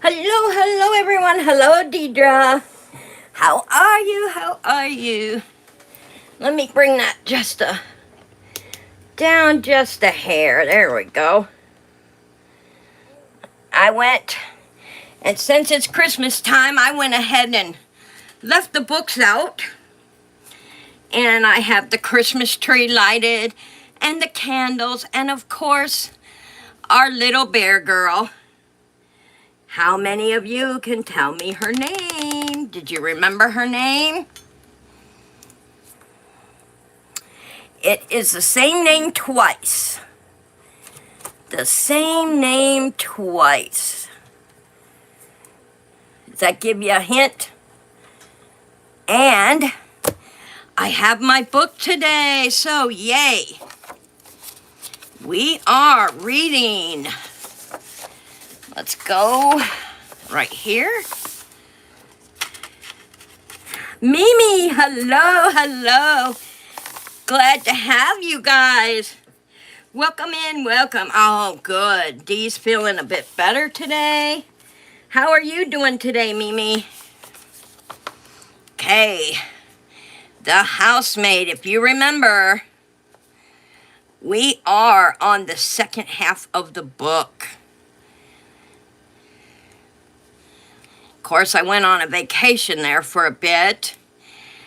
Hello, hello everyone. Hello, Deidre. How are you? How are you? Let me bring that down just a hair. There we go. I went, and since it's Christmas time, I went ahead and left the books out. And I have the Christmas tree lighted, and the candles, and of course, our little bear girl. How many of you can tell me her name? Did you remember her name? It is the same name twice. The same name twice. Does that give you a hint? And I have my book today, so yay. We are reading. Let's go right here. Mimi, hello, hello. Glad to have you guys. Welcome in, welcome. Oh, good. Dee's feeling a bit better today. How are you doing today, Mimi? Okay. The housemaid, if you remember, we are on the second half of the book. Of course, I went on a vacation there for a bit,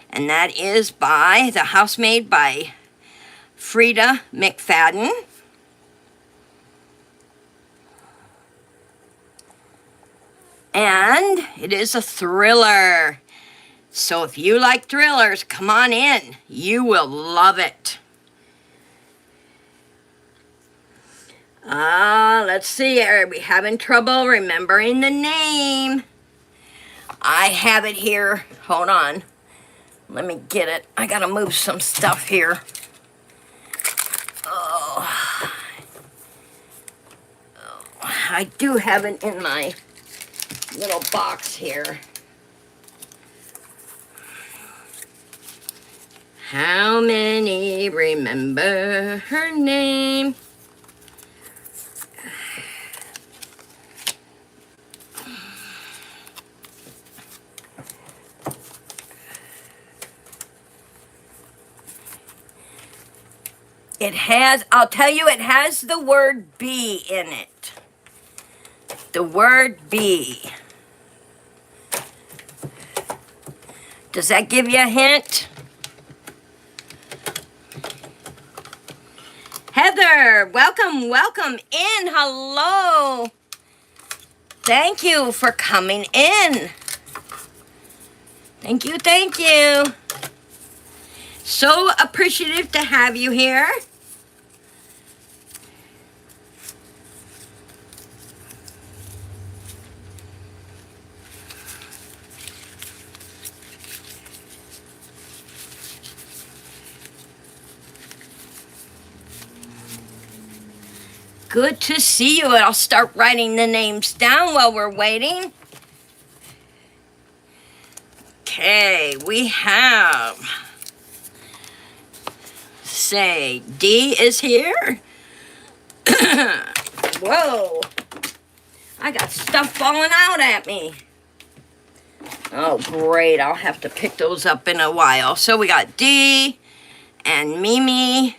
and that is by The Housemaid by Frida McFadden. And it is a thriller. So if you like thrillers, come on in. You will love it. Let's see. Are we having trouble remembering the name? I have it here. Hold on. Let me get it. I gotta move some stuff here. Oh, I do have it in my little box here. How many remember her name? It has, I'll tell you, it has the word bee in it. The word bee. Does that give you a hint? Heather, welcome, welcome in. Hello. Thank you for coming in. Thank you, thank you. So appreciative to have you here. Good to see you. I'll start writing the names down while we're waiting. Okay, we have, say, D is here. Whoa, I got stuff falling out at me. Oh, great, I'll have to pick those up in a while. So we got D and Mimi,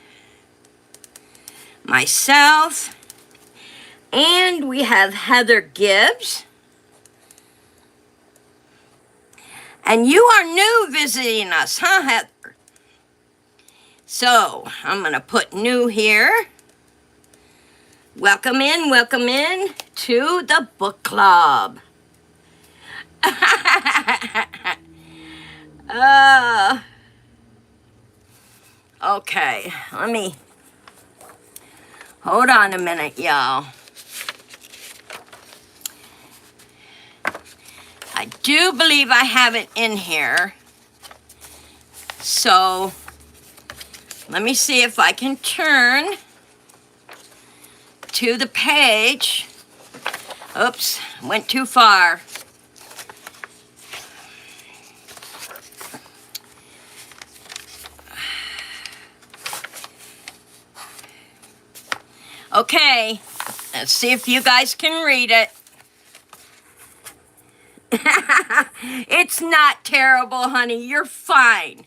myself, and we have Heather Gibbs. And you are new visiting us, huh, Heather? So, I'm going to put new here. Welcome in to the book club. Okay, let me, hold on a minute, y'all. I do believe I have it in here. So, let me see if I can turn to the page. Oops, went too far. Okay, let's see if you guys can read it. It's not terrible, honey. You're fine.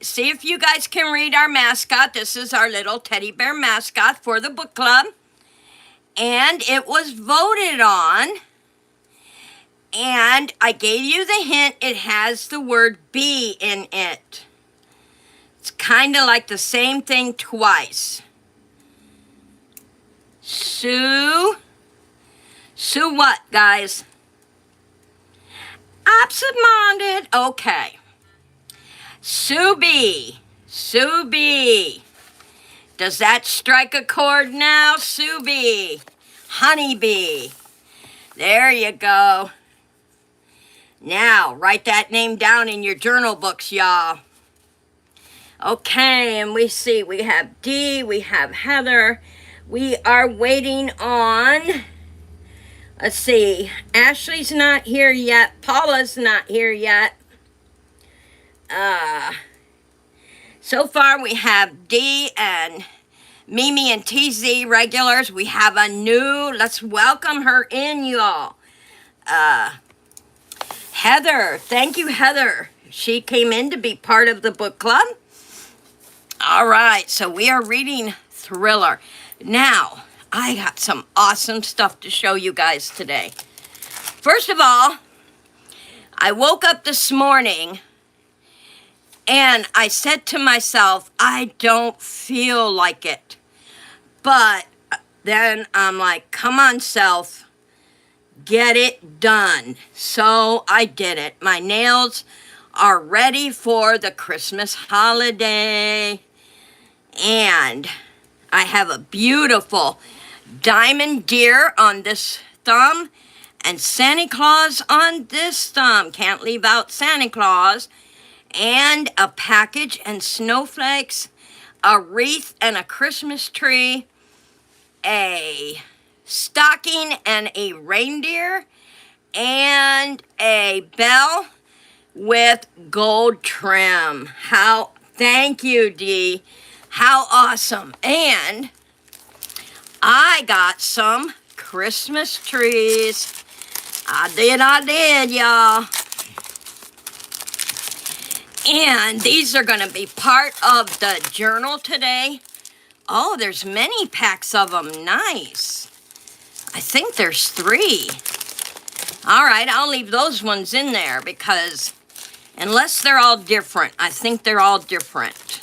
See if you guys can read our mascot. This is our little teddy bear mascot for the book club. And it was voted on. And I gave you the hint. It has the word bee in it. It's kind of like the same thing twice. Sue. Sue what, guys? Absent-minded. Okay. Sue bee. Sue bee. Does that strike a chord now? Sue bee. Honey bee. There you go. Now, write that name down in your journal books, y'all. Okay, and we see we have Dee, we have Heather. We are waiting on, let's see, Ashley's not here yet. Paula's not here yet. So far we have Dee and Mimi and TZ regulars. We have a new, let's welcome her in, y'all. Heather, thank you, Heather. She came in to be part of the book club. All right, so we are reading Thriller. Now, I got some awesome stuff to show you guys today. First of all, I woke up this morning and I said to myself, I don't feel like it. But then I'm like, come on, self, get it done. So I did it. My nails are ready for the Christmas holiday. And I have a beautiful diamond deer on this thumb and Santa Claus on this thumb. Can't leave out Santa Claus. And a package and snowflakes, a wreath and a Christmas tree, a stocking and a reindeer, and a bell with gold trim. Thank you, Dee. How awesome. And I got some Christmas trees. I did, y'all. And these are going to be part of the journal today. Oh, there's many packs of them. Nice. I think there's 3. All right, I'll leave those ones in there because unless they're all different, I think they're all different.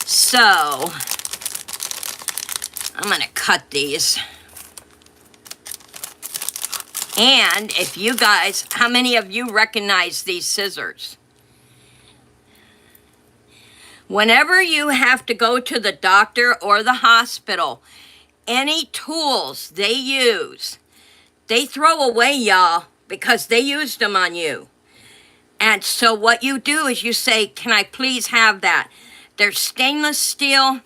So, I'm going to cut these. And if you guys, how many of you recognize these scissors? Whenever you have to go to the doctor or the hospital, any tools they use, they throw away, y'all, because they used them on you. And so what you do is you say, can I please have that? They're stainless steel,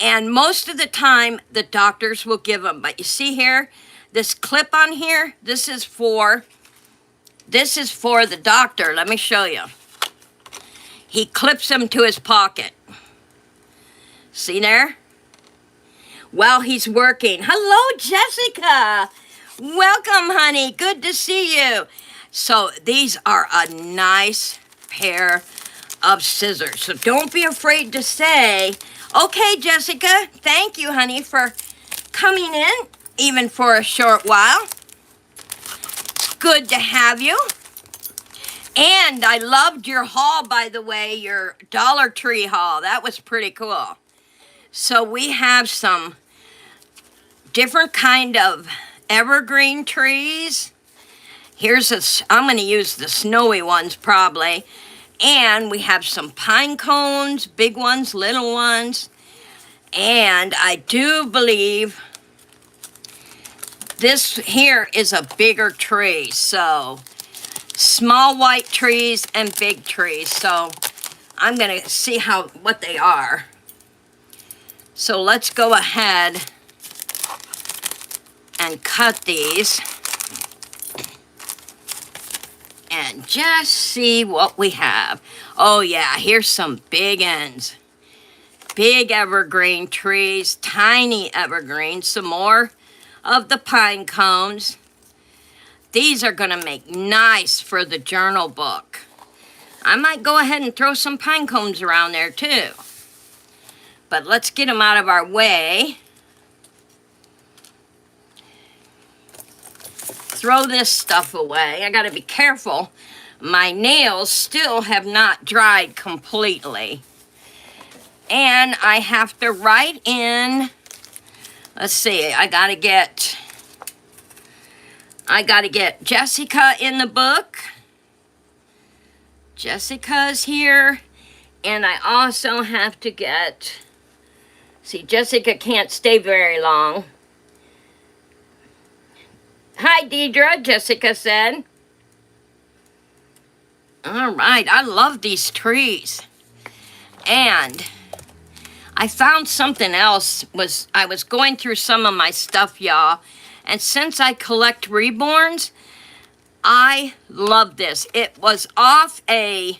and most of the time, the doctors will give them. But you see here, this clip on here, this is for the doctor. Let me show you. He clips them to his pocket. See there? While he's working. Hello, Jessica. Welcome, honey. Good to see you. So these are a nice pair of scissors. So don't be afraid to say, okay, Jessica, thank you, honey, for coming in, even for a short while. It's good to have you. And I loved your haul, by the way, your Dollar Tree haul. That was pretty cool. So we have some different kind of evergreen trees. I'm going to use the snowy ones probably. And we have some pine cones, big ones, little ones. And I do believe this here is a bigger tree. So small white trees and big trees. So I'm going to see what they are. So let's go ahead and cut these. And just see what we have. Oh yeah, here's some big ends. Big evergreen trees, tiny evergreens, some more of the pine cones. These are going to make nice for the journal book. I might go ahead and throw some pine cones around there too. But let's get them out of our way. Throw this stuff away. I got to be careful. My nails still have not dried completely. And I have to write in, let's see, I got to get Jessica in the book. Jessica's here. And I also have to get, see, Jessica can't stay very long. Hi, Deidre, Jessica said. All right, I love these trees. And I found something else. I was going through some of my stuff, y'all. And since I collect Reborns, I love this. It was off a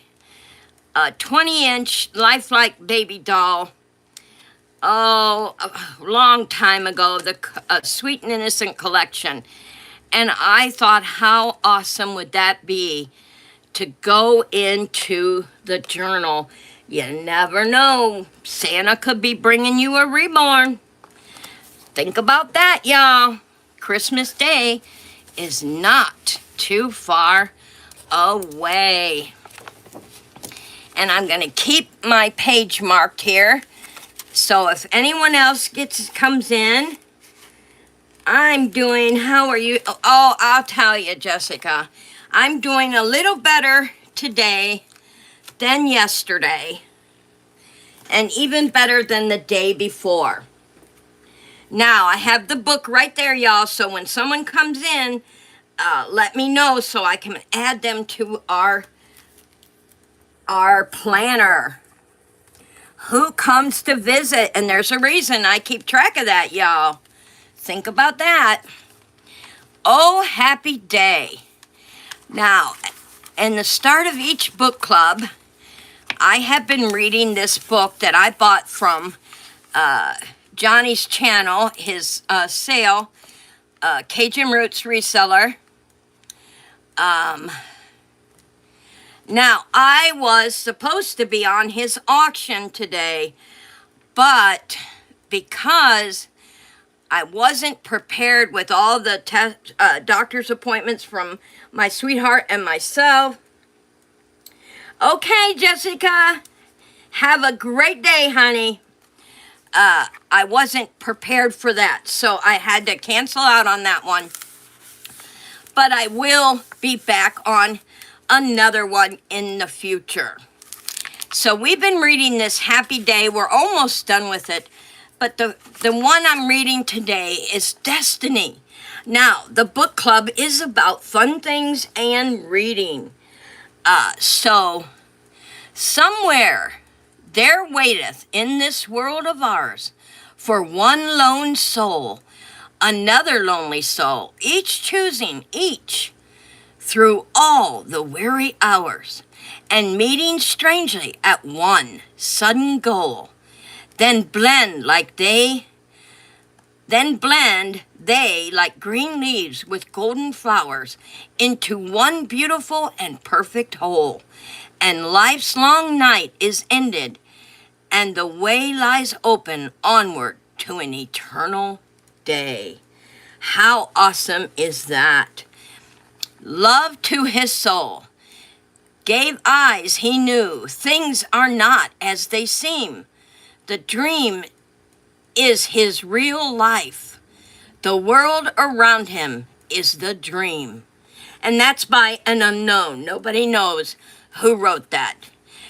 20-inch lifelike baby doll. Oh, a long time ago, the Sweet and Innocent collection. And I thought, how awesome would that be to go into the journal? You never know. Santa could be bringing you a Reborn. Think about that, y'all. Christmas Day is not too far away. And I'm going to keep my page marked here. So if anyone else comes in, I'm doing, how are you? Oh, I'll tell you, Jessica. I'm doing a little better today than yesterday. And even better than the day before. Now, I have the book right there, y'all. So when someone comes in, let me know so I can add them to our planner. Who comes to visit? And there's a reason I keep track of that, y'all. Think about that. Oh, happy day. Now, in the start of each book club, I have been reading this book that I bought from Johnny's channel, his sale, Cajun Roots reseller. Now, I was supposed to be on his auction today, but because I wasn't prepared with all the doctor's appointments from my sweetheart and myself. Okay, Jessica, have a great day, honey. I wasn't prepared for that, so I had to cancel out on that one. But I will be back on another one in the future. So we've been reading this Happy Day. We're almost done with it. But the one I'm reading today is Destiny. Now, the book club is about fun things and reading. So, somewhere there waiteth in this world of ours for one lone soul, another lonely soul, each choosing each through all the weary hours, and meeting strangely at one sudden goal. Then blend they like green leaves with golden flowers into one beautiful and perfect whole. And life's long night is ended, and the way lies open onward to an eternal day. How awesome is that? Love to his soul gave eyes he knew things are not as they seem. The dream is his real life. The world around him is the dream. And that's by an unknown. Nobody knows who wrote that.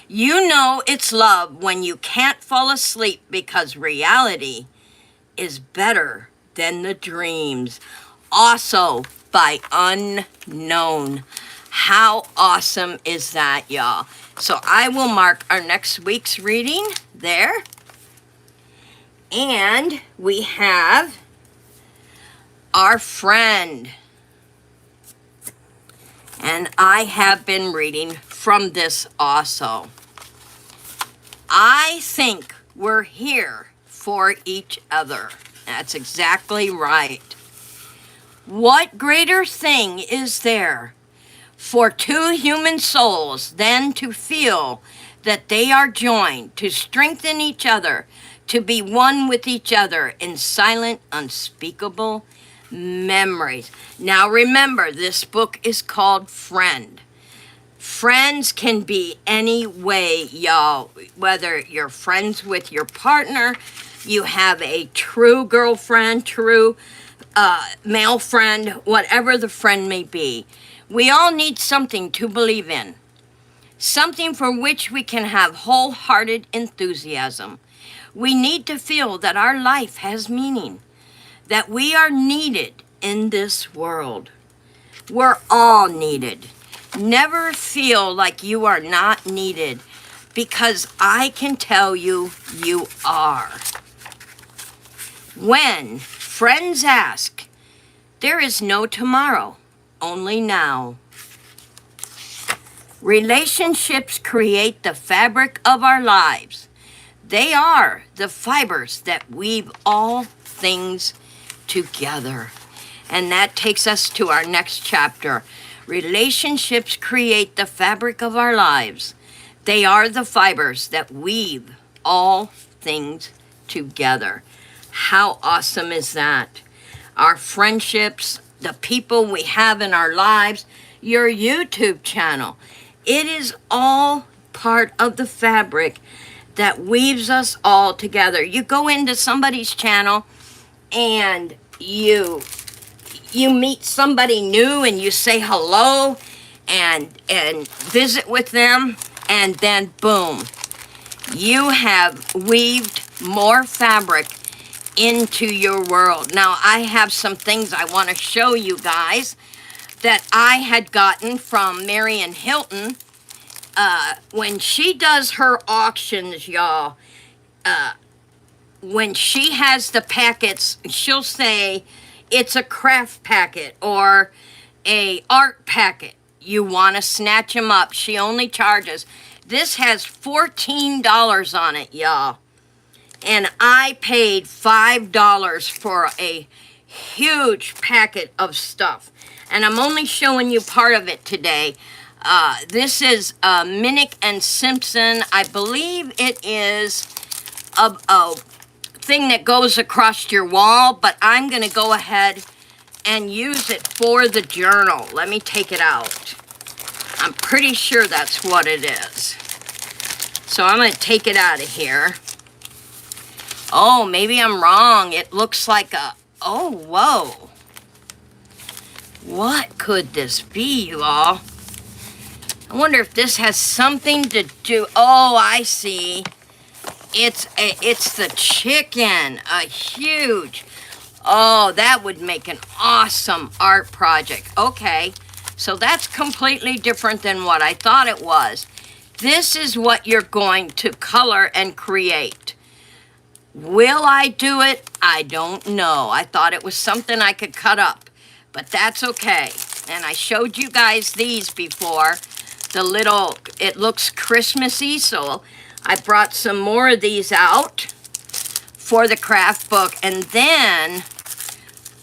You know it's love when you can't fall asleep because reality is better than the dreams. Also by unknown. How awesome is that, y'all? So I will mark our next week's reading there. And we have our friend. And I have been reading from this also. I think we're here for each other. That's exactly right. What greater thing is there for two human souls than to feel that they are joined, to strengthen each other, to be one with each other in silent, unspeakable memories? Now remember, this book is called Friend. Friends can be any way, y'all. Whether you're friends with your partner, you have a true girlfriend, true male friend, whatever the friend may be. We all need something to believe in, something for which we can have wholehearted enthusiasm. We need to feel that our life has meaning, that we are needed in this world. We're all needed. Never feel like you are not needed, because I can tell you, you are. When friends ask, there is no tomorrow, only now. Relationships create the fabric of our lives. They are the fibers that weave all things together. And that takes us to our next chapter. Relationships create the fabric of our lives. They are the fibers that weave all things together. How awesome is that? Our friendships, the people we have in our lives, your YouTube channel. It is all part of the fabric that weaves us all together. You go into somebody's channel and you meet somebody new and you say hello and visit with them, and then boom, you have weaved more fabric into your world. Now, I have some things I want to show you guys that I had gotten from Marion Hilton. When she does her auctions, y'all, when she has the packets, she'll say it's a craft packet or a art packet. You want to snatch them up. She only charges. This has $14 on it, y'all. And I paid $5 for a huge packet of stuff. And I'm only showing you part of it today. This is Minnick and Simpson. I believe it is a thing that goes across your wall, but I'm going to go ahead and use it for the journal. Let me take it out. I'm pretty sure that's what it is. So I'm going to take it out of here. Oh, maybe I'm wrong. It looks like a... Oh, whoa. What could this be, you all? I wonder if this has something to do... Oh, I see. It's the chicken. A huge... Oh, that would make an awesome art project. Okay, so that's completely different than what I thought it was. This is what you're going to color and create. Will I do it? I don't know. I thought it was something I could cut up, but that's okay. And I showed you guys these before. The little, it looks Christmassy, so I brought some more of these out for the craft book. And then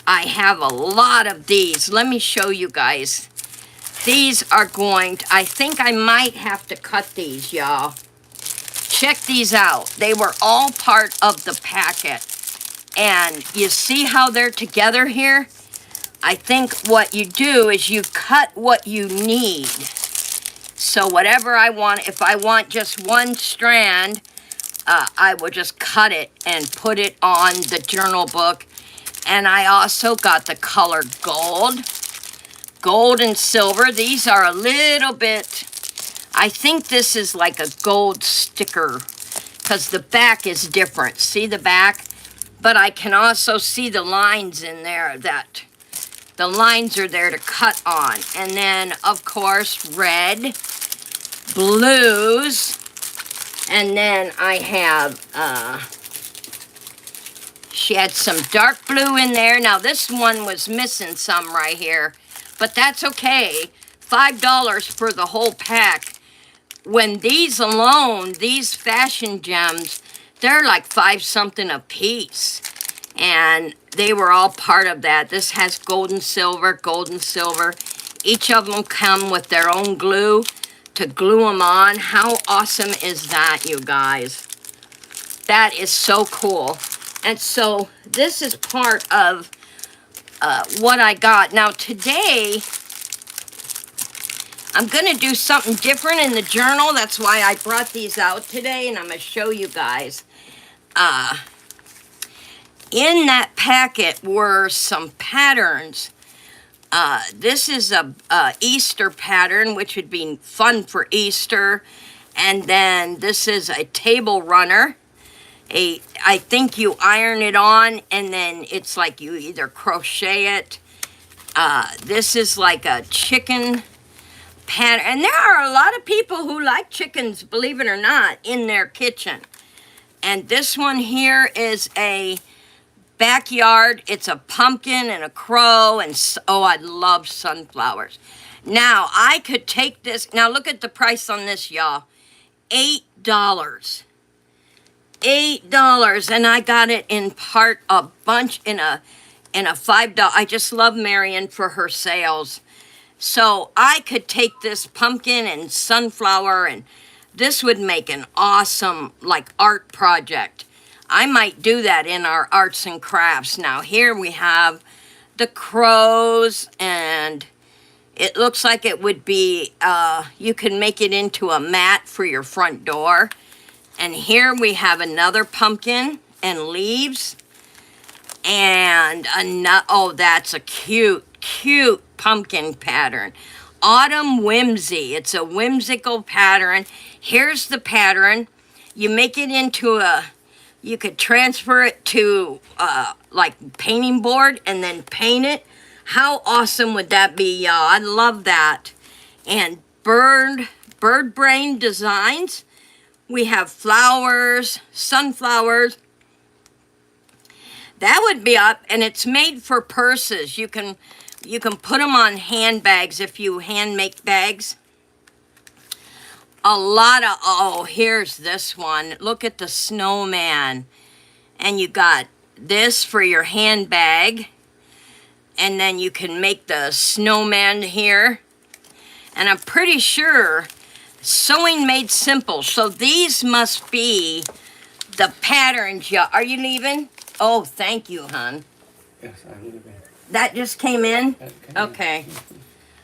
I have a lot of these. Let me show you guys. These are going to, I think I might have to cut these, y'all. Check these out. They were all part of the packet. And you see how they're together here? I think what you do is you cut what you need. So whatever I want, if I want just one strand, I will just cut it and put it on the journal book. And I also got the colored gold. Gold and silver. These are a little bit... I think this is like a gold sticker because the back is different. See the back? But I can also see the lines in there that the lines are there to cut on. And then, of course, red, blues, and then I have, she had some dark blue in there. Now, this one was missing some right here, but that's okay. $5 for the whole pack. When these alone, these fashion gems, they're like $5 something a piece. and they were all part of that. This has gold and silver, gold and silver. Each of them come with their own glue to glue them on. How awesome is that, you guys? That is so cool. And so this is part of what I got. Now today, I'm going to do something different in the journal. That's why I brought these out today, and I'm going to show you guys. In that packet were some patterns. This is a Easter pattern, which would be fun for Easter. And then this is a table runner. I think you iron it on, and then it's like you either crochet it. This is like a chicken pattern. And there are a lot of people who like chickens, believe it or not, in their kitchen. And this one here is a backyard. It's a pumpkin and a crow, and oh, I love sunflowers. Now, I could take this. Now, look at the price on this, y'all. $8. $8, and I got it in a bunch in a $5. I just love Marion for her sales. So I could take this pumpkin and sunflower, and this would make an awesome like art project. I might do that in our arts and crafts. Now here we have the crows, and it looks like it would be, you can make it into a mat for your front door. And here we have another pumpkin and leaves. And oh, that's a cute, cute pumpkin pattern. Autumn Whimsy. It's a whimsical pattern. Here's the pattern. You make it into you could transfer it to like painting board and then paint it. How awesome would that be, y'all? I love that. And bird brain designs. We have flowers, sunflowers. That would be up, and it's made for purses. You can put them on handbags if you hand make bags. A lot of, oh, here's this one. Look at the snowman. And you got this for your handbag. And then you can make the snowman here. And I'm pretty sure Sewing Made Simple. So these must be the patterns. Are you leaving? Oh, thank you, hon. Yes, I'm leaving. That just came in? Okay.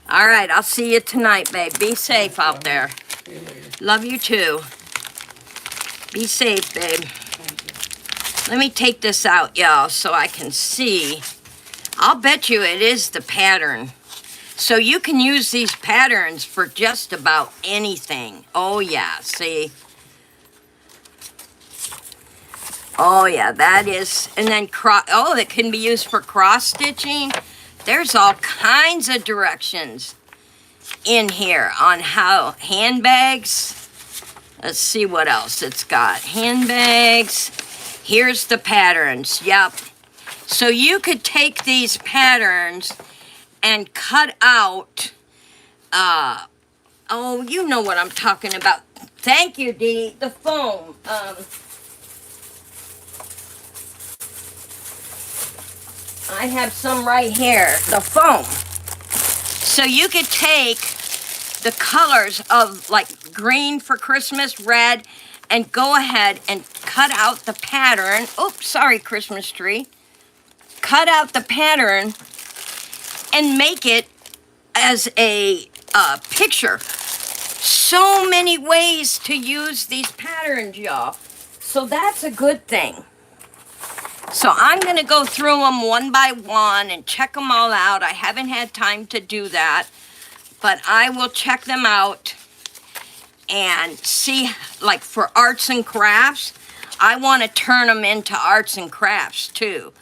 All right, I'll see you tonight, babe. Be safe out there. Love you too. Be safe, babe. Let me take this out, y'all, so I can see. I'll bet you it is the pattern. So you can use these patterns for just about anything. Oh, yeah, see? Oh, yeah, that is. And then, oh, it can be used for cross-stitching. There's all kinds of directions in here on how handbags. Let's see what else it's got. Handbags. Here's the patterns. Yep. So you could take these patterns and cut out, oh, you know what I'm talking about. Thank you, Dee. The foam. I have some right here. The foam. So you could take the colors of like green for Christmas, red, and go ahead and cut out the pattern. Oops, sorry, Christmas tree. Cut out the pattern and make it as a picture. So many ways to use these patterns, y'all. So that's a good thing. So I'm going to go through them one by one and check them all out. I haven't had time to do that, but I will check them out and see, like for arts and crafts, I want to turn them into arts and crafts too.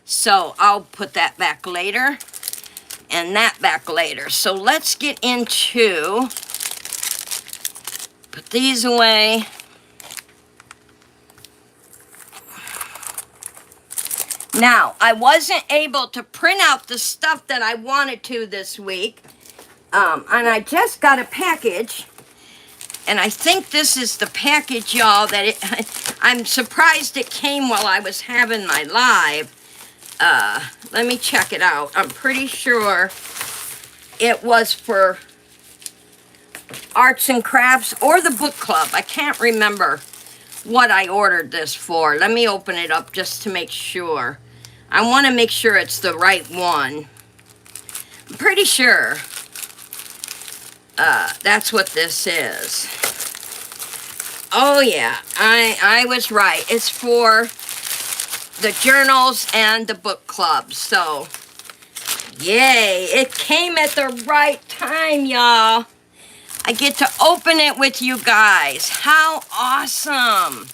So I'll put that back later and that back later. So let's get into, put these away. Now, I wasn't able to print out the stuff that I wanted to this week. And I just got a package. And I think this is the package, y'all, that I'm surprised it came while I was having my live. Let me check it out. I'm pretty sure it was for arts and crafts or the book club. I can't remember what I ordered this for. Let me open it up just to make sure. I want to make sure it's the right one. I'm pretty sure that's what this is. Oh yeah, I was right. It's for the journals and the book club. So, yay, it came at the right time, y'all. I get to open it with you guys. How awesome.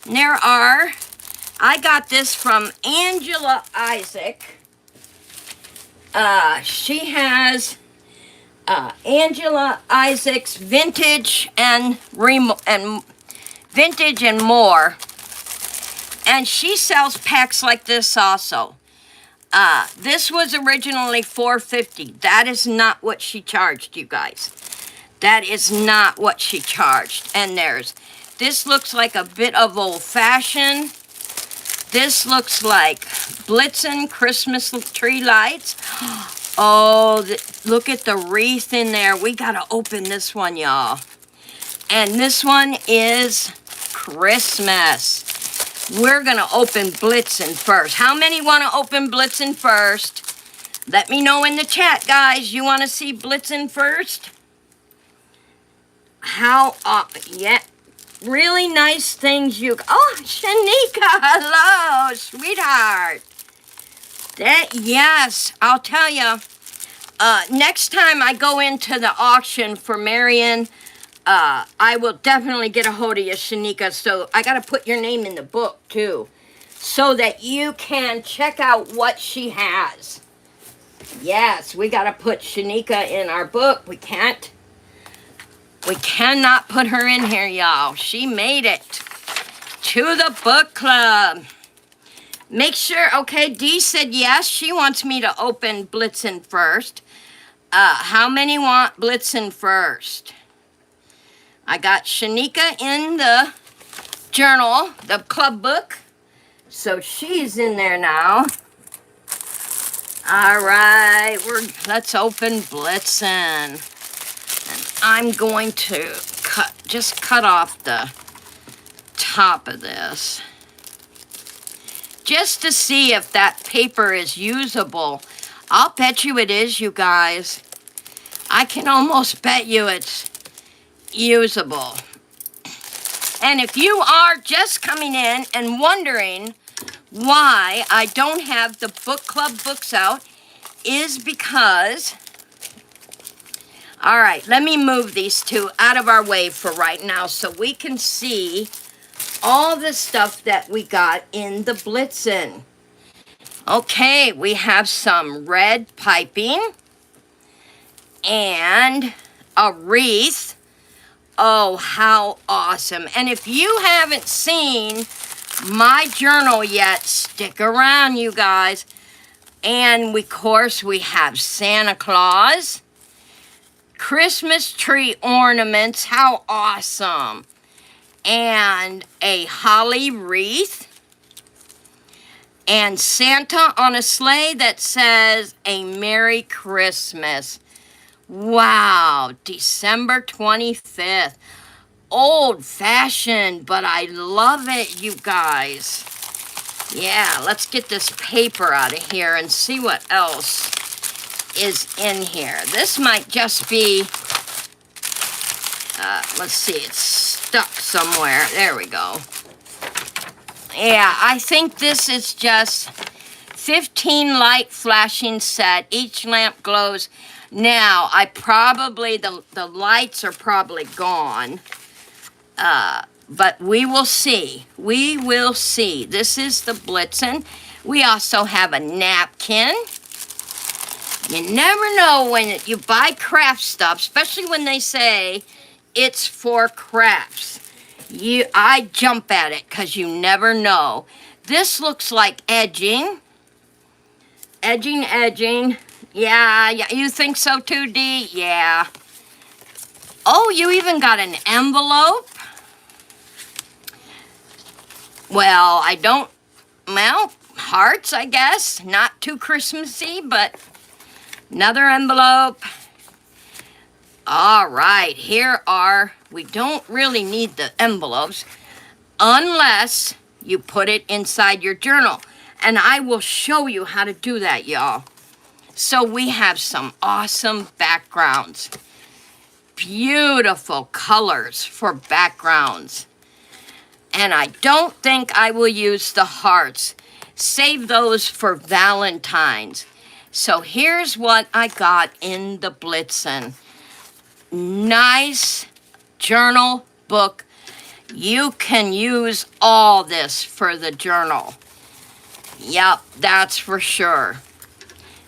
There are, I got this from Angela Isaac. She has Angela Isaac's Vintage and Vintage and More. And she sells packs like this also. This was originally $4.50. That is not what she charged, you guys. That is not what she charged. And this looks like a bit of old-fashioned. This looks like Blitzen Christmas tree lights. Oh, look at the wreath in there. We gotta open this one, y'all. And this one is Christmas. We're gonna open Blitzen first. How many wanna open Blitzen first? Let me know in the chat, guys. You wanna see Blitzen first? Yeah. Really nice things oh, Shanika, hello, sweetheart. Yes, I'll tell you. Next time I go into the auction for Marion, I will definitely get a hold of you, Shanika. So I got to put your name in the book, too, so that you can check out what she has. Yes, we got to put Shanika in our book. We cannot put her in here, y'all. She made it to the book club. Make sure, okay, Dee said yes. She wants me to open Blitzen first. How many want Blitzen first? I got Shanika in the journal, the club book. So she's in there now. All right, let's open Blitzen. And I'm going to just cut off the top of this. Just to see if that paper is usable. I'll bet you it is, you guys. I can almost bet you it's usable. And if you are just coming in and wondering why I don't have the book club books out, is because... All right, let me move these two out of our way for right now so we can see all the stuff that we got in the Blitzen. Okay, we have some red piping and a wreath. Oh, how awesome. And if you haven't seen my journal yet, stick around, you guys. And of course, we have Santa Claus. Christmas tree ornaments, how awesome. And a holly wreath. And Santa on a sleigh that says, a Merry Christmas. Wow, December 25th. Old-fashioned, but I love it, you guys. Yeah, let's get this paper out of here and see what else is in here. This might just be, let's see, it's stuck somewhere. There we go. Yeah, I think this is just 15 light flashing set. Each lamp glows. Now, the lights are probably gone. But we will see. We will see. This is the Blitzen. We also have a napkin. You never know when you buy craft stuff, especially when they say it's for crafts. I jump at it because you never know. This looks like edging. Edging. Yeah, you think so too, Dee? Yeah. Oh, you even got an envelope? Well, hearts, I guess. Not too Christmassy, but another envelope. All right, we don't really need the envelopes unless you put it inside your journal. And I will show you how to do that, y'all. So we have some awesome backgrounds. Beautiful colors for backgrounds. And I don't think I will use the hearts. Save those for Valentine's. So here's what I got in the Blitzen. Nice journal book. You can use all this for the journal. Yep, that's for sure.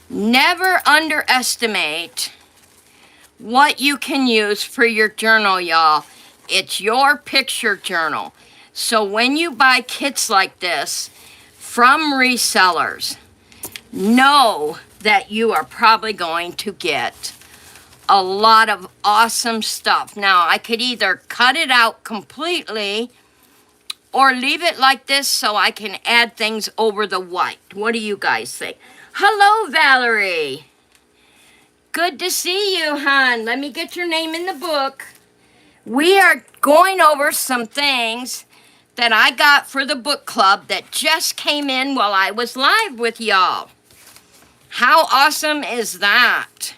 Never underestimate what you can use for your journal, y'all. It's your picture journal. So when you buy kits like this from resellers, know that you are probably going to get a lot of awesome stuff. Now, I could either cut it out completely or leave it like this so I can add things over the white. What do you guys think? Hello, Valerie. Good to see you, hon. Let me get your name in the book. We are going over some things that I got for the book club that just came in while I was live with y'all. How awesome is that?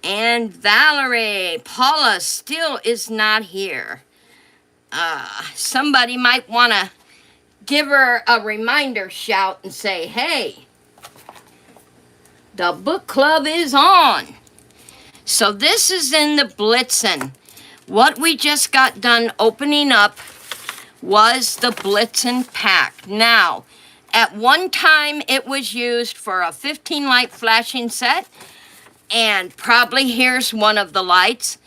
And Valerie, Paula still is not here. Somebody might want to give her a reminder shout and say, hey, the book club is on. So this is in the Blitzen. What we just got done opening up was the Blitzen pack. Now, at one time it was used for a 15 light flashing set. And probably here's one of the lights.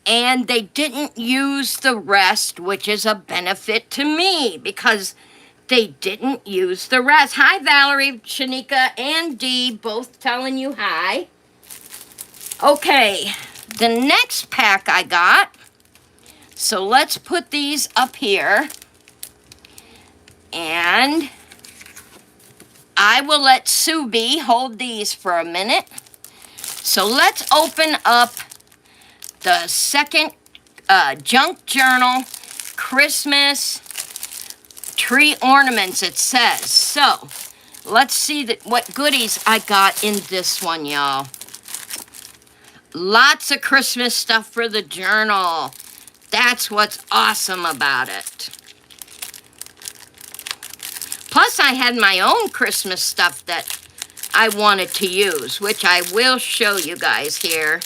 And they didn't use the rest, which is a benefit to me because they didn't use the rest. Hi, Valerie, Shanika, and Dee, both telling you hi. Okay, the next pack I got. So let's put these up here. And I will let Subi hold these for a minute. So let's open up the second junk journal, Christmas tree ornaments, it says. So let's see what goodies I got in this one, y'all. Lots of Christmas stuff for the journal. That's what's awesome about it. Plus, I had my own Christmas stuff that I wanted to use, which I will show you guys here.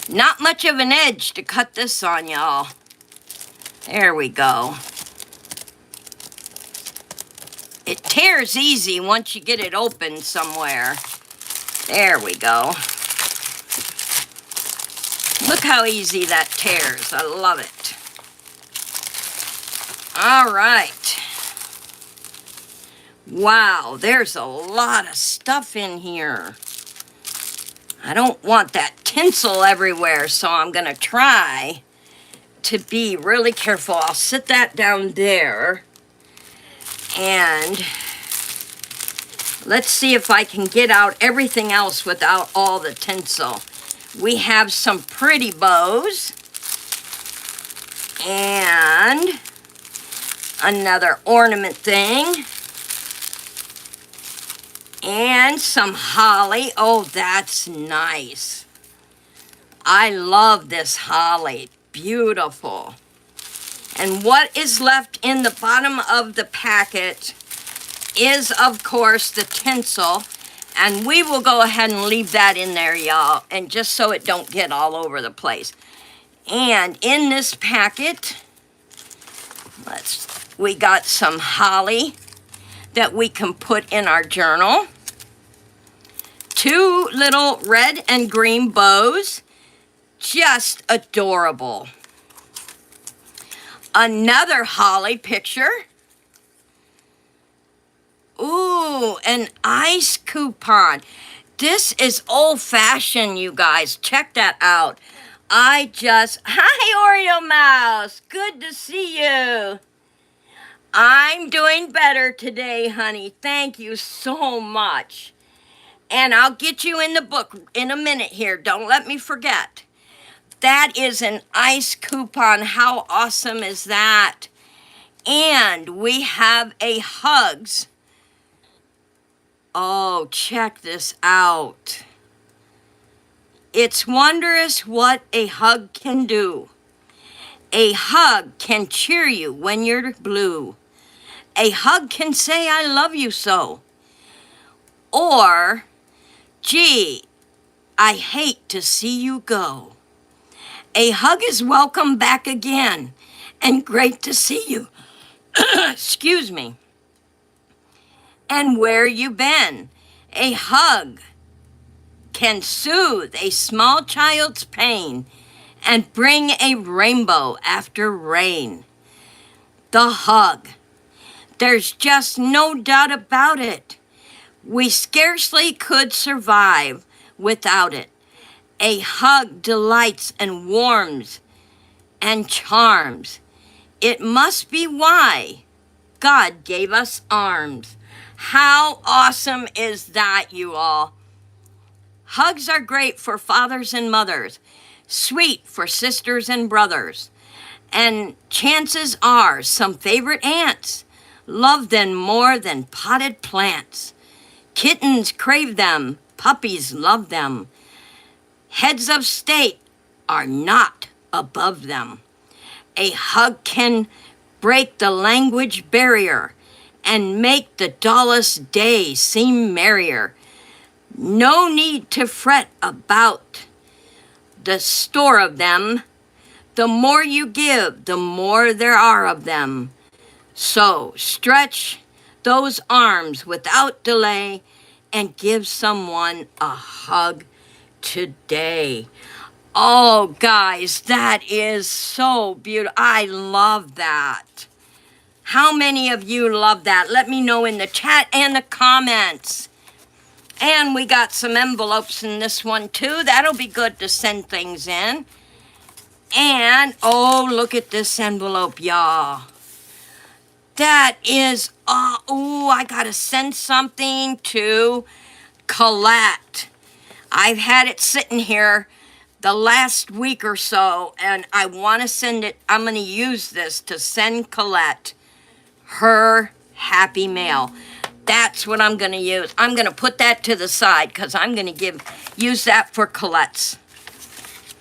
Not much of an edge to cut this on, y'all. There we go. It tears easy once you get it open somewhere. There we go. Look how easy that tears. I love it. All right. Wow, there's a lot of stuff in here. I don't want that tinsel everywhere, so I'm going to try to be really careful. I'll sit that down there. And let's see if I can get out everything else without all the tinsel. We have some pretty bows. And another ornament thing. And some holly. Oh, that's nice. I love this holly. Beautiful. And what is left in the bottom of the packet is, of course, the tinsel. And we will go ahead and leave that in there, y'all. And just so it don't get all over the place. And in this packet, we got some holly that we can put in our journal. 2 little red and green bows. Just adorable. Another holly picture. Ooh, an ice coupon. This is old-fashioned, you guys. Check that out. Hi, Oreo Mouse. Good to see you. I'm doing better today, honey. Thank you so much. And I'll get you in the book in a minute here. Don't let me forget. That is an ice coupon. How awesome is that? And we have a hugs. Oh, check this out. It's wondrous what a hug can do. A hug can cheer you when you're blue. A hug can say, I love you so. Or, gee, I hate to see you go. A hug is welcome back again and great to see you. Excuse me. And where you been? A hug can soothe a small child's pain and bring a rainbow after rain. The hug. There's just no doubt about it. We scarcely could survive without it. A hug delights and warms and charms. It must be why God gave us arms. How awesome is that, you all? Hugs are great for fathers and mothers, sweet for sisters and brothers, and chances are some favorite aunts love them more than potted plants. Kittens crave them, puppies love them. Heads of state are not above them. A hug can break the language barrier and make the dullest day seem merrier. No need to fret about the store of them. The more you give, the more there are of them. So stretch those arms without delay and give someone a hug today. Oh, guys, that is so beautiful. I love that. How many of you love that? Let me know in the chat and the comments. And we got some envelopes in this one too. That'll be good to send things in. And, oh, look at this envelope, y'all. That is, oh, I gotta send something to Colette. I've had it sitting here the last week or so, and I want to send it. I'm going to use this to send Colette her happy mail. That's what I'm going to use. I'm going to put that to the side because I'm going to use that for Colette's.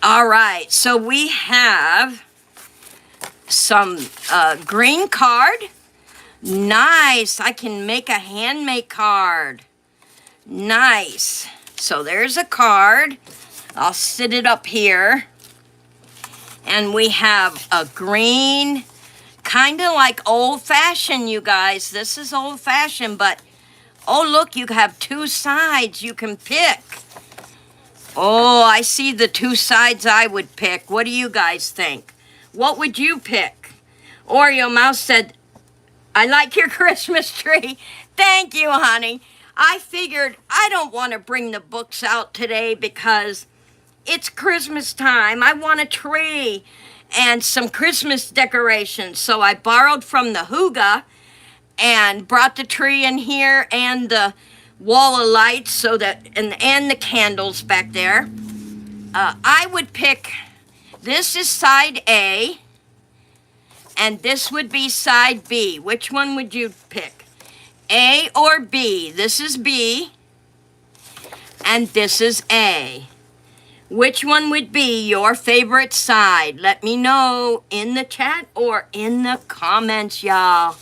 All right, so we have some green card. Nice. I can make a handmade card. Nice. So there's a card. I'll sit it up here. And we have a green, kind of like old-fashioned, you guys. This is old-fashioned, but oh, look, you have two sides you can pick. Oh, I see the two sides I would pick. What do you guys think? What would you pick? Oreo Mouse said, I like your Christmas tree. Thank you, honey. I figured I don't want to bring the books out today because it's Christmas time. I want a tree and some Christmas decorations. So I borrowed from the Hygge and brought the tree in here and the wall of lights so that and the candles back there. I would pick, this is side A, and this would be side B. Which one would you pick? A or B? This is B, and this is A. Which one would be your favorite side? Let me know in the chat or in the comments, y'all.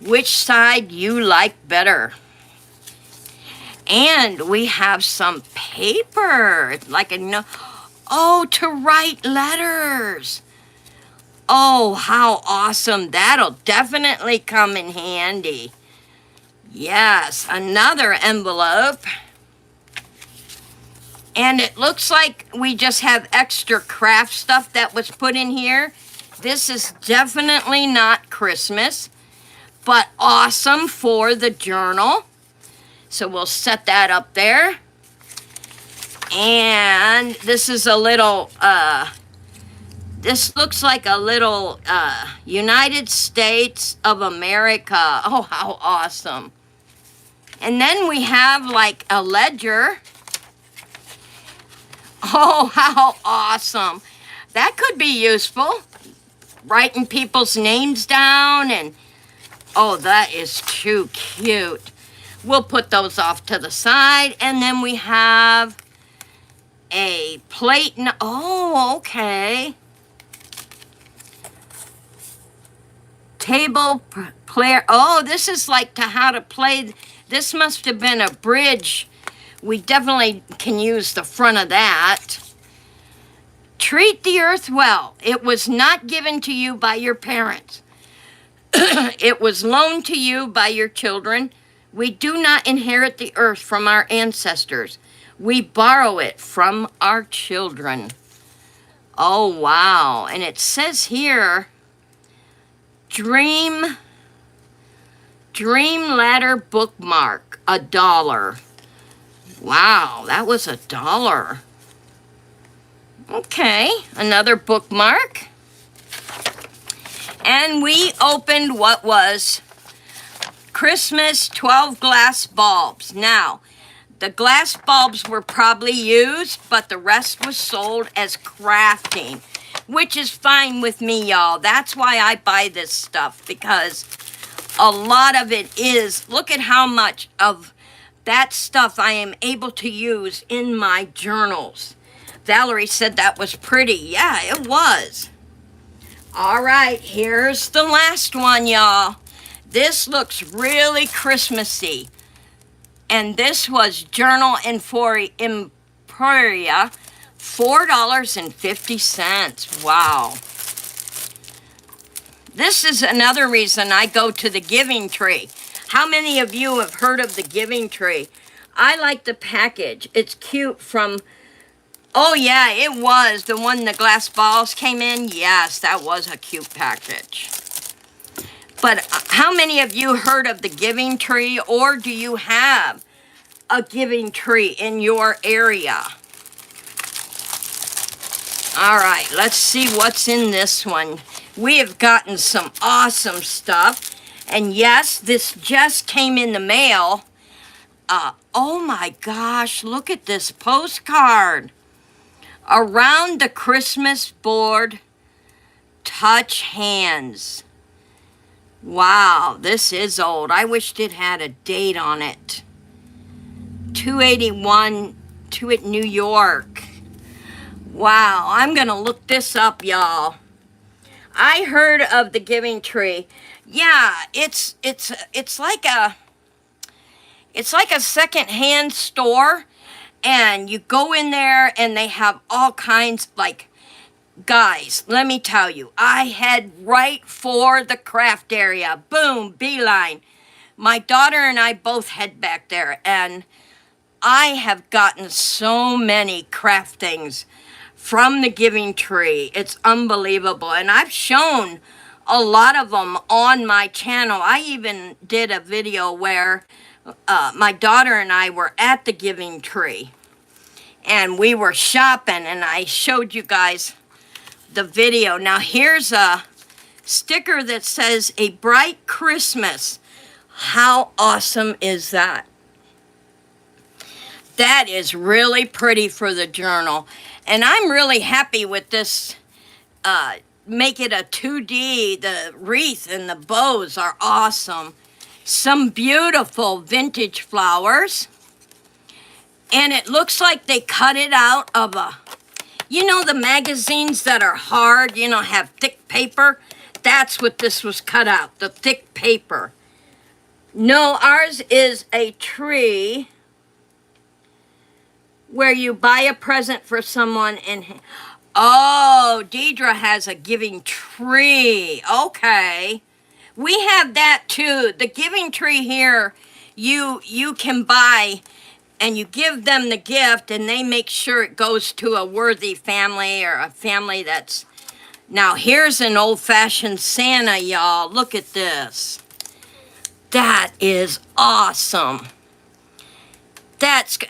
Which side you like better? And we have some paper, like a note. Oh, to write letters. Oh, how awesome. That'll definitely come in handy. Yes, another envelope. And it looks like we just have extra craft stuff that was put in here. This is definitely not Christmas, but awesome for the journal. So we'll set that up there. And this is a little This looks like a little United States of America. Oh, how awesome. And then we have like a ledger. Oh, how awesome. That could be useful. Writing people's names down and, oh, that is too cute. We'll put those off to the side. And then we have a plate. Oh, okay. Table player. Oh, this is like to how to play. This must have been a bridge. We definitely can use the front of that. Treat the earth well. It was not given to you by your parents. It was loaned to you by your children. We do not inherit the earth from our ancestors. We borrow it from our children. Oh, wow. And it says here, Dream Ladder bookmark, $1. Wow, that was $1. Okay, another bookmark. And we opened what was Christmas 12 glass bulbs. Now, the glass bulbs were probably used, but the rest was sold as crafting, which is fine with me, y'all. That's why I buy this stuff, because a lot of it is, look at how much of that stuff I am able to use in my journals. Valerie said that was pretty. Yeah, it was. All right, here's the last one, y'all. This looks really Christmassy. And this was Journal Emporia, $4.50. Wow. This is another reason I go to the Giving Tree. How many of you have heard of the Giving Tree? I like the package. It's cute from, oh yeah, it was the one the glass balls came in. Yes, that was a cute package. But how many of you heard of the Giving Tree, or do you have a Giving Tree in your area? All right, let's see what's in this one. We have gotten some awesome stuff. And yes, this just came in the mail. Oh my gosh, look at this postcard. Around the Christmas board, touch hands. Wow, this is old. I wished it had a date on it. 281 to it, New York. Wow, I'm gonna look this up, y'all. I heard of the Giving Tree. Yeah, it's like a second-hand store, and you go in there and they have all kinds, like, guys, let me tell you, I head right for the craft area. Boom, beeline. My daughter and I both head back there, and I have gotten so many craft things from the Giving Tree. It's unbelievable. And I've shown a lot of them on my channel. I even did a video where my daughter and I were at the Giving Tree. And we were shopping, and I showed you guys the video. Now here's a sticker that says, "A Bright Christmas." How awesome is that? That is really pretty for the journal. And I'm really happy with this. Make it a 2D. The wreath and the bows are awesome. Some beautiful vintage flowers. And it looks like they cut it out of a, you know, the magazines that are hard, you know, have thick paper? That's what this was cut out, the thick paper. No, ours is a tree where you buy a present for someone and, oh, Deidre has a Giving Tree. Okay. We have that too. The Giving Tree here, you can buy and you give them the gift and they make sure it goes to a worthy family or a family that's... Now here's an old-fashioned Santa, y'all. Look at this. That is awesome.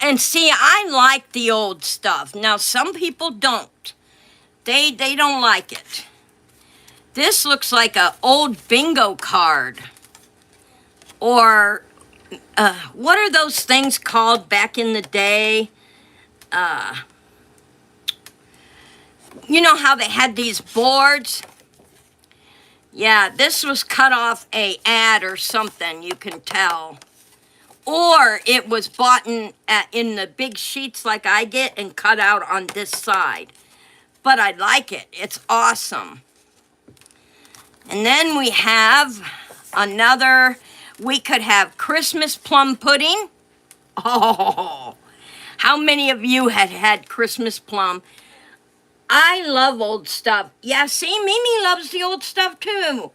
And see, I like the old stuff. Now, some people don't. They don't like it. This looks like an old bingo card. Or, what are those things called back in the day? You know how they had these boards? Yeah, this was cut off a ad or something, you can tell. Or it was bought in the big sheets like I get and cut out on this side. But I like it. It's awesome. And then we have another, we could have Christmas plum pudding. Oh, how many of you had had Christmas plum? I love old stuff. Yeah, see, Mimi loves the old stuff too.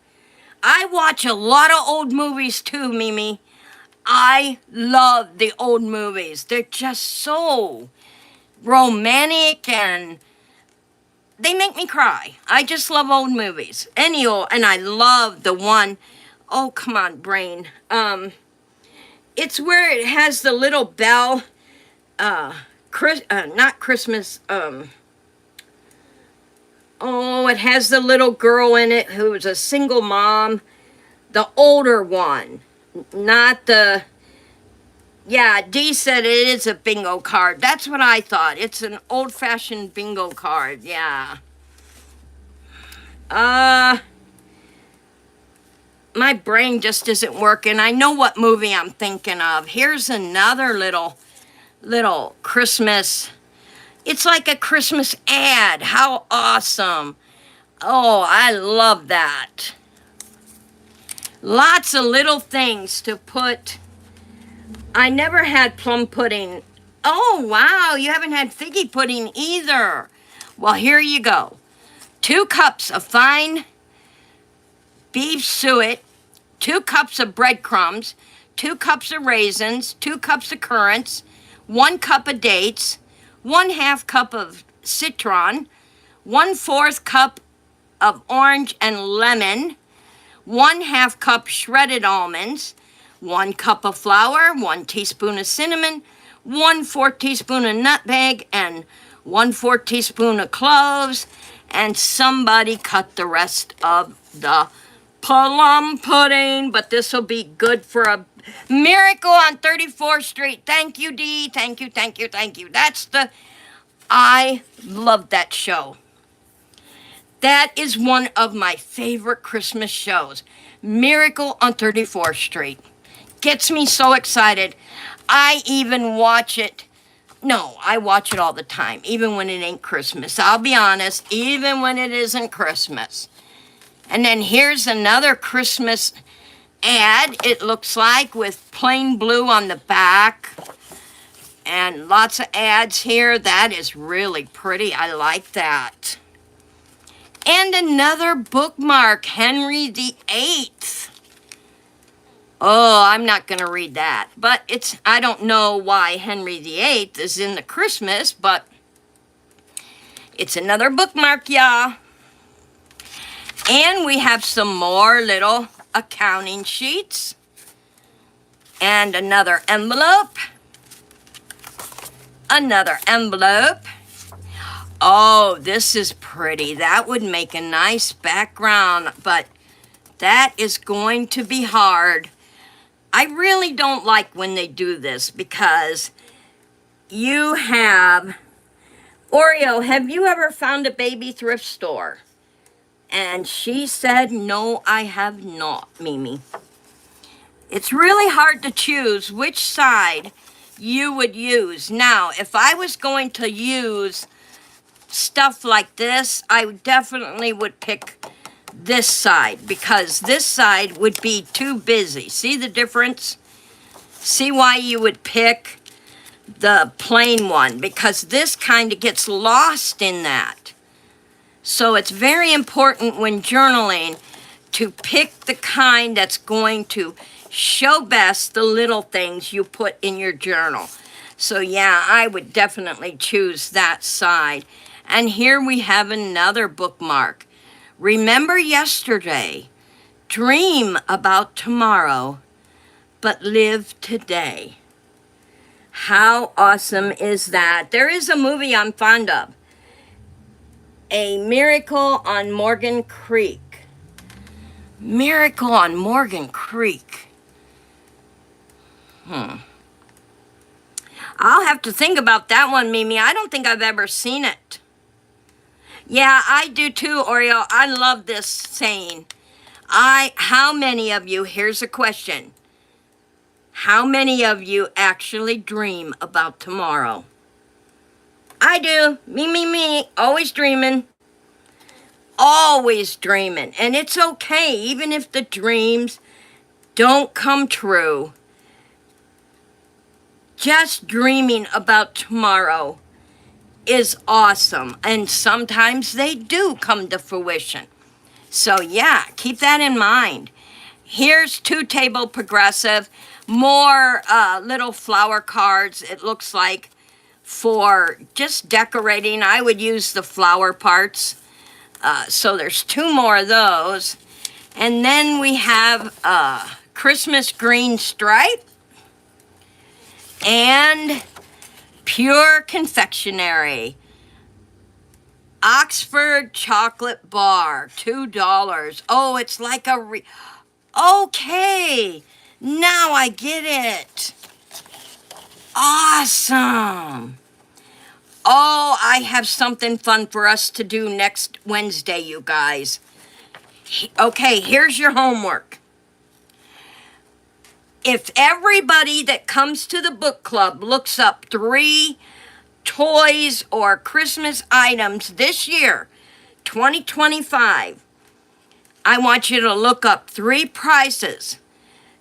I watch a lot of old movies too, Mimi. I love the old movies. They're just so romantic and they make me cry. I just love old movies. And I love the one, oh, come on, brain. It's where it has the little bell, not Christmas, oh, it has the little girl in it who's a single mom. The older one, not the, yeah, Dee said it is a bingo card. That's what I thought. It's an old-fashioned bingo card, yeah. My brain just isn't working. I know what movie I'm thinking of. Here's another little Christmas. It's like a Christmas ad. How awesome. Oh, I love that. Lots of little things to put. I never had plum pudding. Oh, wow, you haven't had figgy pudding either. Well, here you go. 2 cups of fine beef suet, 2 cups of breadcrumbs, 2 cups of raisins, 2 cups of currants, 1 cup of dates, 1/2 cup of citron, 1/4 cup of orange and lemon, 1/2 cup shredded almonds, 1 cup of flour, 1 teaspoon of cinnamon, 1/4 teaspoon of nutmeg, and 1/4 teaspoon of cloves, and somebody cut the rest of the plum pudding, but this will be good for a miracle on 34th Street. Thank you, Dee. Thank you, thank you, thank you. I love that show. That is one of my favorite Christmas shows. Miracle on 34th Street. Gets me so excited. I even watch it. No, I watch it all the time, even when it ain't Christmas. I'll be honest, even when it isn't Christmas. And then here's another Christmas ad, it looks like, with plain blue on the back. And lots of ads here. That is really pretty. I like that. And another bookmark, Henry VIII. Oh, I'm not going to read that. But I don't know why Henry VIII is in the Christmas, but it's another bookmark, y'all. And we have some more little accounting sheets. And another envelope. Another envelope. Oh, this is pretty. That would make a nice background, but that is going to be hard. I really don't like when they do this because you have... Oreo, have you ever found a baby thrift store? And she said, no, I have not, Mimi. It's really hard to choose which side you would use. Now, if I was going to use stuff like this, I definitely would pick this side because this side would be too busy. See the difference? See why you would pick the plain one, because this kind of gets lost in that. So it's very important when journaling to pick the kind that's going to show best the little things you put in your journal. So yeah, I would definitely choose that side. And here we have another bookmark. Remember yesterday, dream about tomorrow, but live today. How awesome is that? There is a movie I'm fond of. A Miracle on Morgan Creek. Miracle on Morgan Creek. I'll have to think about that one, Mimi. I don't think I've ever seen it. Yeah, I do too, Oreo. I love this saying. How many of you, here's a question. How many of you actually dream about tomorrow? I do. Me. Always dreaming. Always dreaming. And it's okay, even if the dreams don't come true. Just dreaming about tomorrow is awesome. And sometimes they do come to fruition. So yeah, keep that in mind. Here's 2 table progressive, more little flower cards, it looks like, for just decorating. I would use the flower parts. So there's 2 more of those. And then we have Christmas green stripe and pure confectionery. Oxford chocolate bar, $2. Oh, it's like a okay, now I get it. Awesome. Oh, I have something fun for us to do next Wednesday, you guys. Okay, here's your homework. If everybody that comes to the book club looks up 3 toys or Christmas items this year, 2025, I want you to look up 3 prices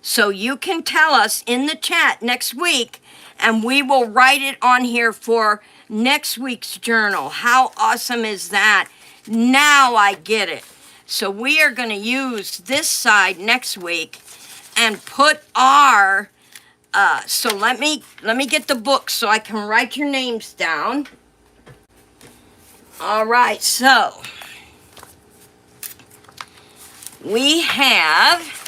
so you can tell us in the chat next week, and we will write it on here for next week's journal. How awesome is that? Now I get it. So we are going to use this side next week and put our so let me get the book so I can write your names down. All right, so we have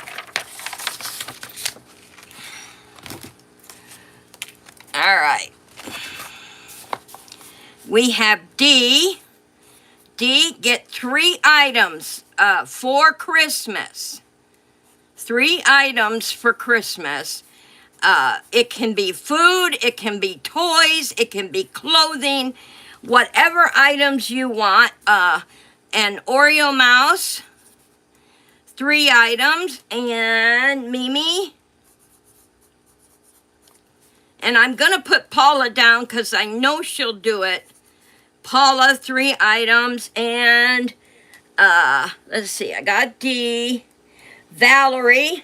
we have D, get 3 items for Christmas. 3 items for Christmas. It can be food, it can be toys, it can be clothing, whatever items you want. An Oreo mouse, 3 items, and Mimi. And I'm going to put Paula down because I know she'll do it. Paula, 3 items, and let's see, I got D. Valerie,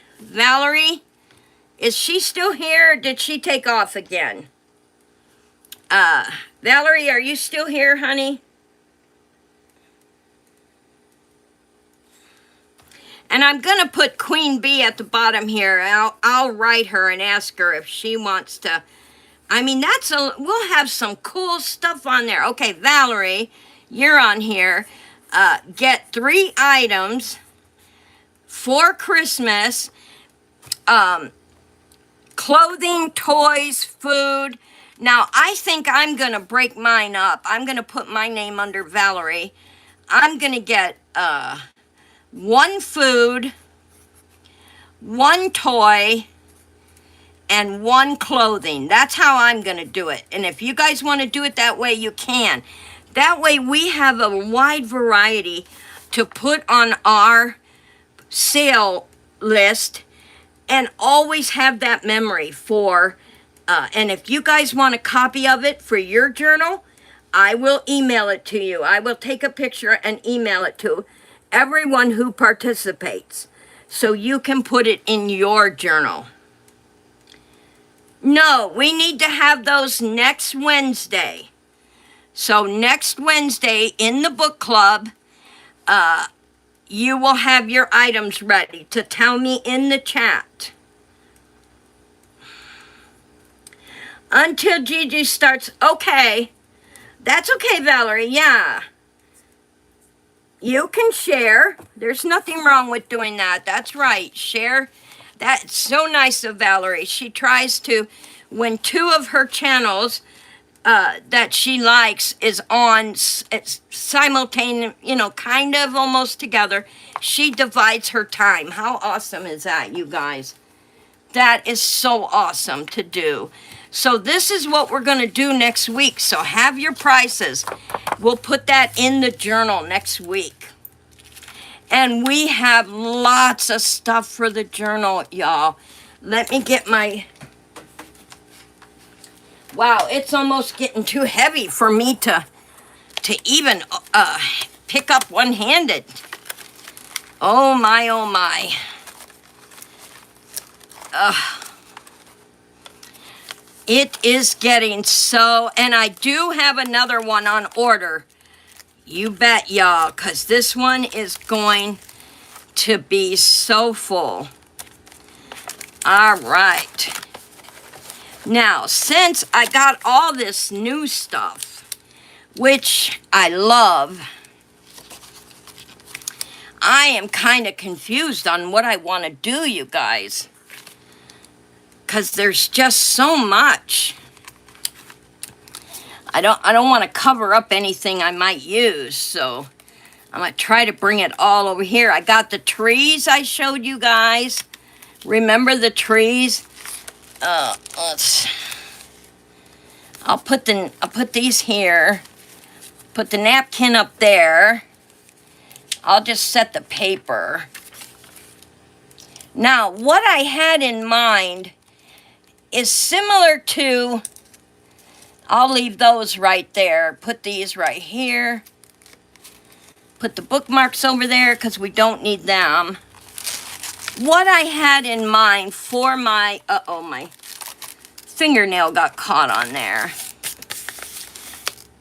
is she still here or did she take off again? Valerie, are you still here, honey? And I'm going to put Queen Bee at the bottom here. I'll write her and ask her if she wants to. I mean, we'll have some cool stuff on there. Okay, Valerie, you're on here. Get 3 items for Christmas. Clothing, toys, food. Now, I think I'm going to break mine up. I'm going to put my name under Valerie. I'm going to get 1 food, 1 toy, and 1 clothing. That's how I'm going to do it. And if you guys want to do it that way, you can. That way we have a wide variety to put on our sale list and always have that memory for, and if you guys want a copy of it for your journal, I will email it to you. I will take a picture and email it to everyone who participates so you can put it in your journal. No, we need to have those next Wednesday. So next Wednesday in the book club, you will have your items ready to tell me in the chat. Until Gigi starts, okay. That's okay, Valerie, yeah. You can share. There's nothing wrong with doing that. That's right, share. That's so nice of Valerie. She tries to, when 2 of her channels that she likes is on it's simultaneous, you know, kind of almost together. She divides her time. How awesome is that, you guys? That is so awesome to do. So this is what we're going to do next week. So have your prices. We'll put that in the journal next week. And we have lots of stuff for the journal, y'all. Let me get my... Wow, it's almost getting too heavy for me to even pick up one-handed. Oh my, oh my. It is getting so, and I do have another one on order. You bet, y'all, because this one is going to be so full. All right. Now, since I got all this new stuff, which I love, I am kind of confused on what I want to do, you guys. Because there's just so much. I don't want to cover up anything I might use, so I'm going to try to bring it all over here. I got the trees I showed you guys. Remember the trees? I'll put these here. Put the napkin up there. I'll just set the paper. Now, what I had in mind is similar to, I'll leave those right there. Put these right here. Put the bookmarks over there because we don't need them. What I had in mind for my, my fingernail got caught on there,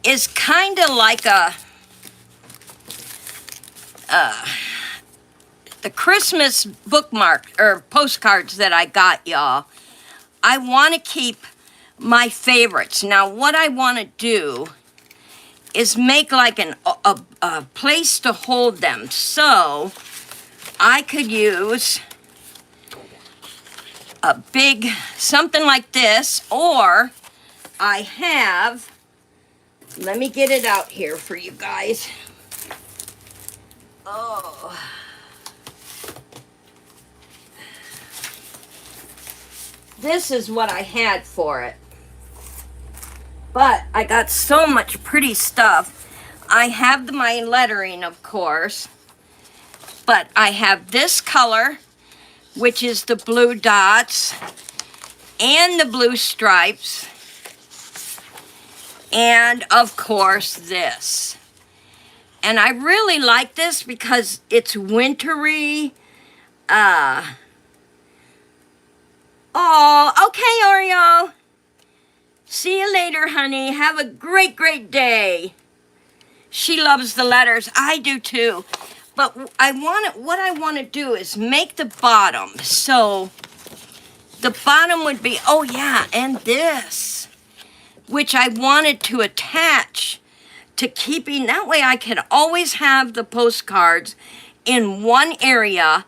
is kind of like the Christmas bookmark or postcards that I got, y'all. I want to keep my favorites. Now, what I want to do is make like a place to hold them. So I could use a big something like this, or I have, let me get it out here for you guys. Oh. This is what I had for it. But I got so much pretty stuff. I have my lettering, of course. But I have this color, which is the blue dots and the blue stripes. And, of course, this. And I really like this because it's wintry. Oh, okay, Oreo. See you later, honey. Have a great, great day. She loves the letters. I do too. But what I want to do is make the bottom. So the bottom would be, oh yeah, and this, which I wanted to attach to keeping, that way I can always have the postcards in one area.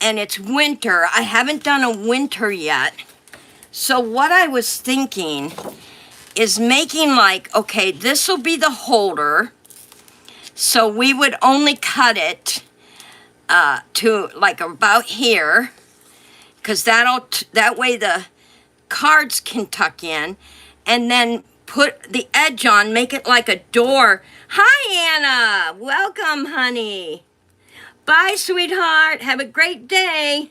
And it's winter. I haven't done a winter yet. So what I was thinking is making like, okay, this will be the holder. So we would only cut it to like about here. Because that way the cards can tuck in. And then put the edge on, make it like a door. Hi, Anna. Welcome, honey. Bye, sweetheart. Have a great day.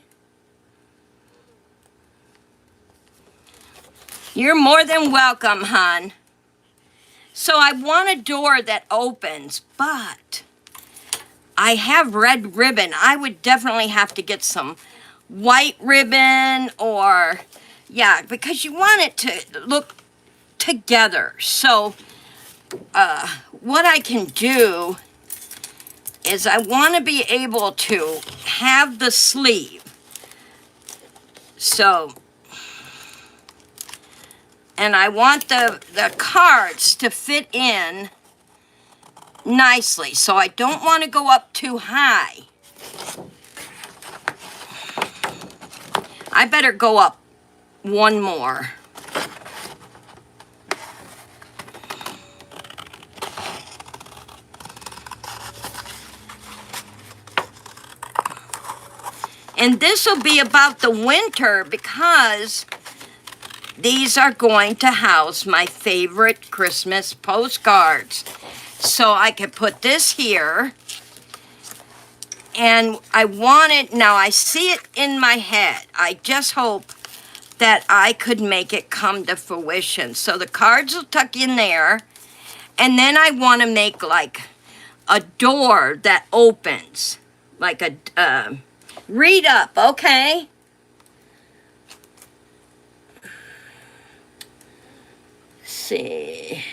You're more than welcome, hon. So I want a door that opens, but I have red ribbon. I would definitely have to get some white ribbon or, yeah, because you want it to look together. So what I can do is I want to be able to have the sleeve. So, and I want the cards to fit in nicely. So I don't want to go up too high. I better go up one more. And this will be about the winter because these are going to house my favorite Christmas postcards. So I could put this here. And I want it, now I see it in my head. I just hope that I could make it come to fruition. So the cards will tuck in there. And then I want to make like a door that opens. Like a, read up, okay? Let's see.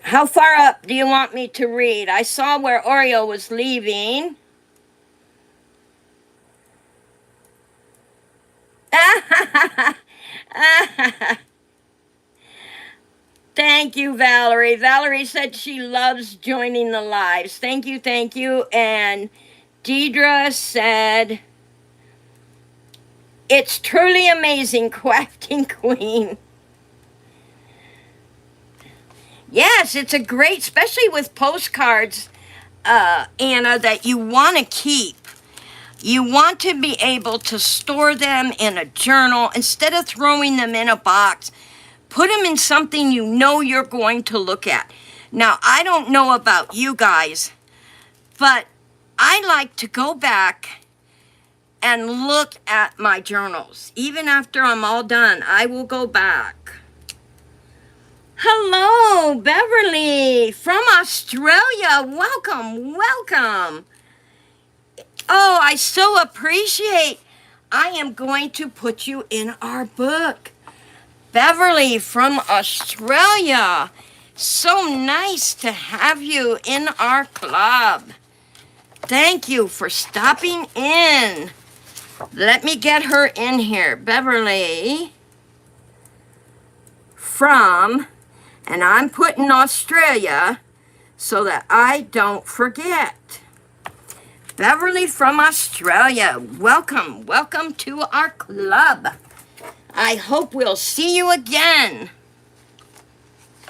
How far up do you want me to read? I saw where Oreo was leaving. Thank you, Valerie. Valerie said she loves joining the lives. Thank you, thank you. And Deidre said, it's truly amazing, Crafting Queen. Yes, it's a great, especially with postcards, Anna, that you want to keep. You want to be able to store them in a journal instead of throwing them in a box. Put them in something you know you're going to look at. Now, I don't know about you guys, but I like to go back and look at my journals. Even after I'm all done, I will go back. Hello, Beverly from Australia. Welcome, welcome. Oh, I so appreciate. I am going to put you in our book. Beverly from Australia. So nice to have you in our club. Thank you for stopping in. Let me get her in here. Beverly from, and I'm putting Australia so that I don't forget. Beverly from Australia. Welcome, welcome to our club. I hope we'll see you again.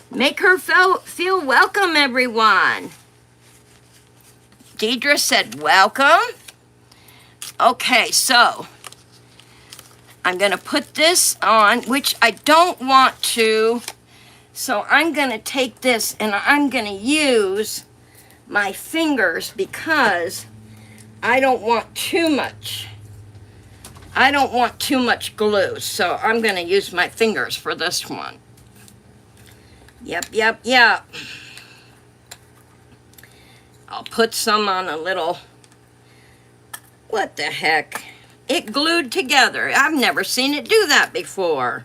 Make her feel welcome, everyone. Deidre said welcome. Okay, so I'm going to put this on, which I don't want to. So I'm going to take this and I'm going to use my fingers because I don't want too much. I don't want too much glue, so I'm going to use my fingers for this one. Yep, yep, yep. I'll put some on a little, what the heck? It glued together. I've never seen it do that before.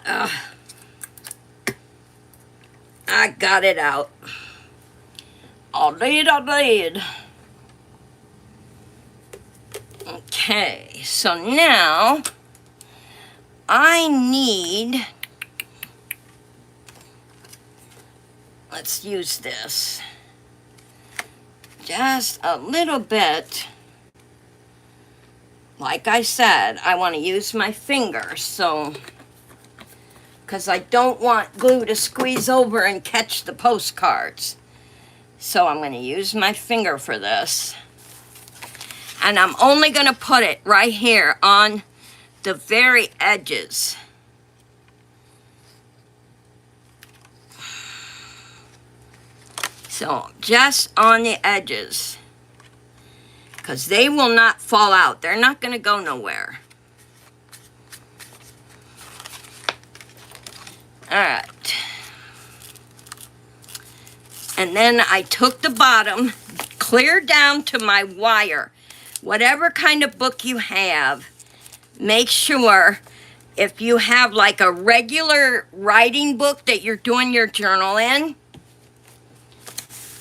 I got it out. I did. Okay, so now I need, let's use this, just a little bit. Like I said, I want to use my fingers, so, because I don't want glue to squeeze over and catch the postcards. So I'm going to use my finger for this. And I'm only going to put it right here on the very edges. So just on the edges. Because they will not fall out. They're not going to go nowhere. Alright. And then I took the bottom, clear down to my wire. Whatever kind of book you have, make sure if you have like a regular writing book that you're doing your journal in,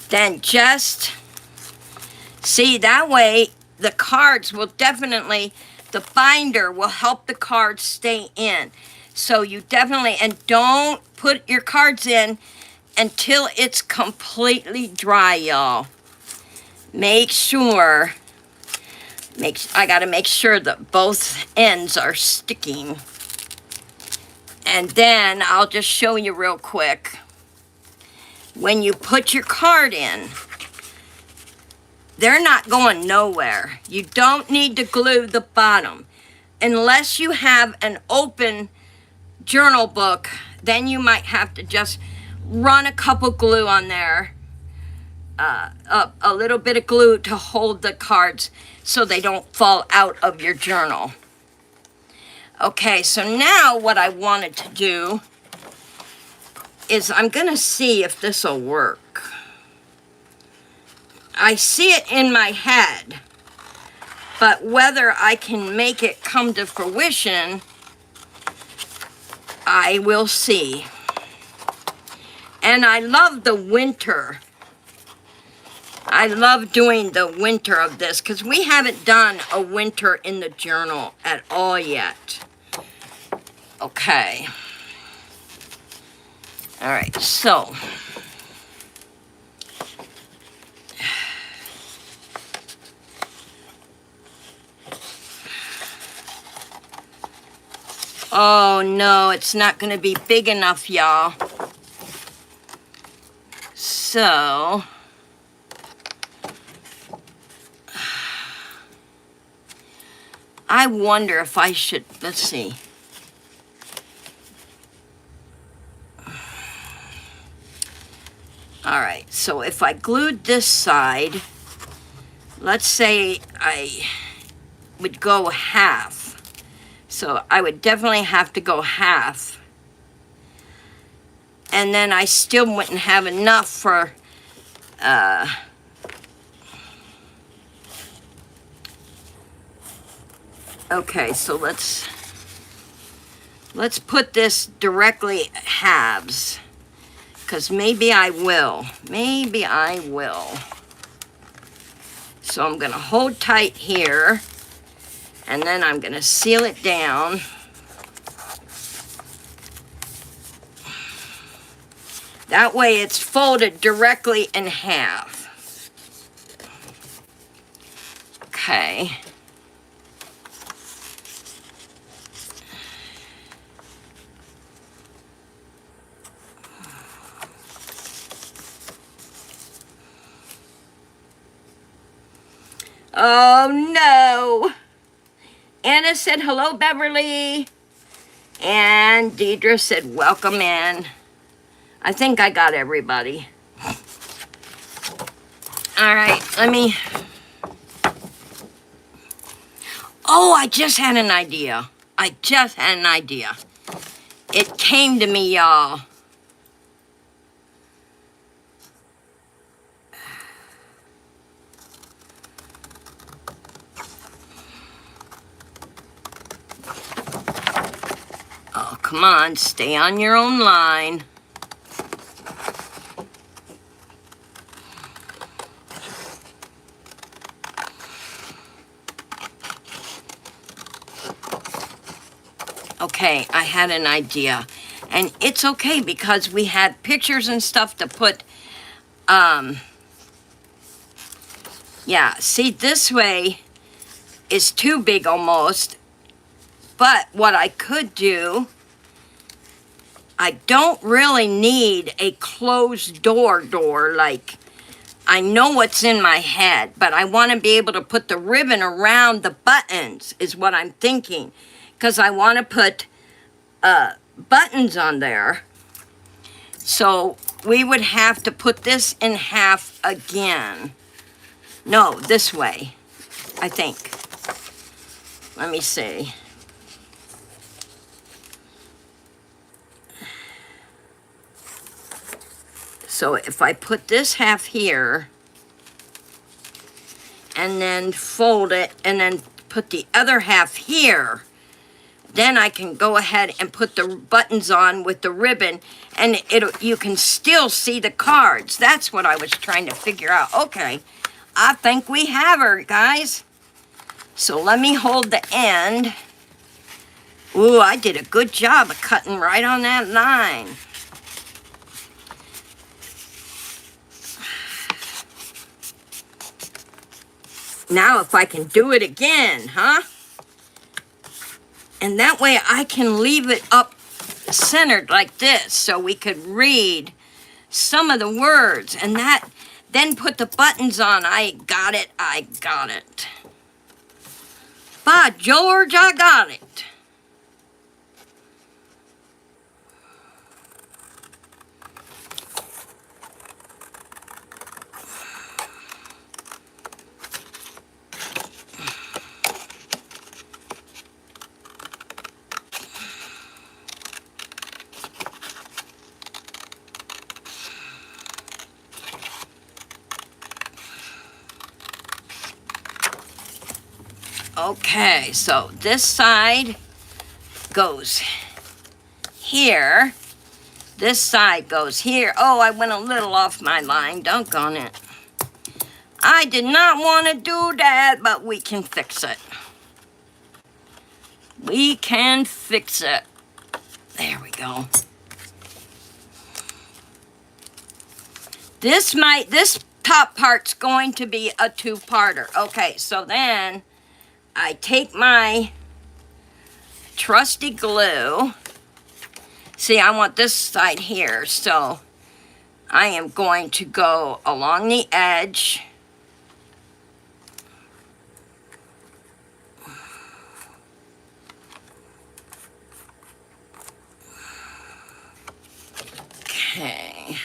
then just see, that way the cards will definitely, the binder will help the cards stay in. So you definitely, and don't put your cards in until it's completely dry, y'all. Make sure, I gotta make sure that both ends are sticking. And then I'll just show you real quick. When you put your card in, they're not going nowhere. You don't need to glue the bottom. Unless you have an open journal book, then you might have to just run a couple glue on there. A little bit of glue to hold the cards so they don't fall out of your journal. Okay, so now what I wanted to do is I'm going to see if this will work. I see it in my head, but whether I can make it come to fruition, I will see. And I love the winter. I love doing the winter of this because we haven't done a winter in the journal at all yet. Okay. All right, so. Oh no, it's not going to be big enough, y'all. So. I wonder if I should, let's see. All right, so if I glued this side, let's say I would go half. So I would definitely have to go half. And then I still wouldn't have enough for, okay, so let's put this directly at halves, because maybe I will. Maybe I will. So I'm going to hold tight here, and then I'm going to seal it down. That way it's folded directly in half. Okay. Oh no! Anna said hello, Beverly. And Deidre said welcome in. I think I got everybody. All right, let me. Oh, I just had an idea. I just had an idea. It came to me, y'all. Oh, come on, stay on your own line. Okay, I had an idea. And it's okay because we had pictures and stuff to put, yeah, see, this way is too big almost. But what I could do, I don't really need a closed door like, I know what's in my head, but I want to be able to put the ribbon around the buttons is what I'm thinking. Because I want to put buttons on there. So we would have to put this in half again. No, this way, I think. Let me see. So if I put this half here, and then fold it, and then put the other half here, then I can go ahead and put the buttons on with the ribbon, and you can still see the cards. That's what I was trying to figure out. Okay, I think we have her, guys. So let me hold the end. Ooh, I did a good job of cutting right on that line. Now if I can do it again, huh? And that way I can leave it up centered like this so we could read some of the words. And then put the buttons on. I got it. By George, I got it. Okay, so this side goes here. This side goes here. Oh, I went a little off my line. Doggone it. I did not want to do that, but we can fix it. We can fix it. There we go. This top part's going to be a two-parter. Okay, so then I take my trusty glue. See, I want this side here, so I am going to go along the edge. Okay.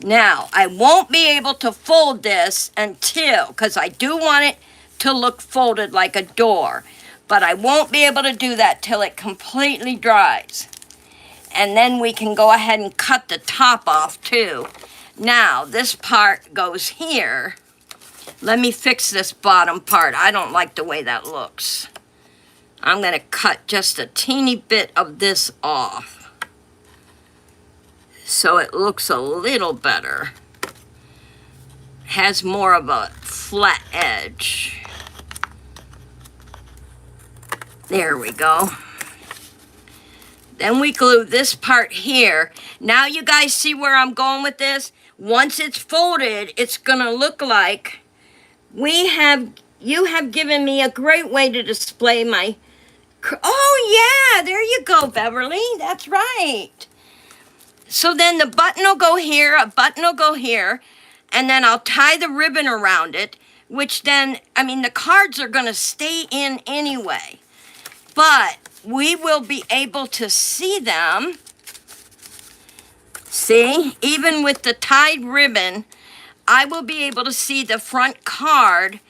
Now, I won't be able to fold this until, because I do want it to look folded like a door, but I won't be able to do that till it completely dries. And then we can go ahead and cut the top off too. Now, this part goes here. Let me fix this bottom part. I don't like the way that looks. I'm going to cut just a teeny bit of this off, so it looks a little better. Has more of a flat edge. There we go. Then we glue this part here. Now you guys see where I'm going with this? Once it's folded, it's gonna look like you have given me a great way to display my, oh yeah, there you go, Beverly, that's right. So then the button will go here, a button will go here, and then I'll tie the ribbon around it, which then, I mean, the cards are going to stay in anyway, but we will be able to see them. See, even with the tied ribbon, I will be able to see the front card,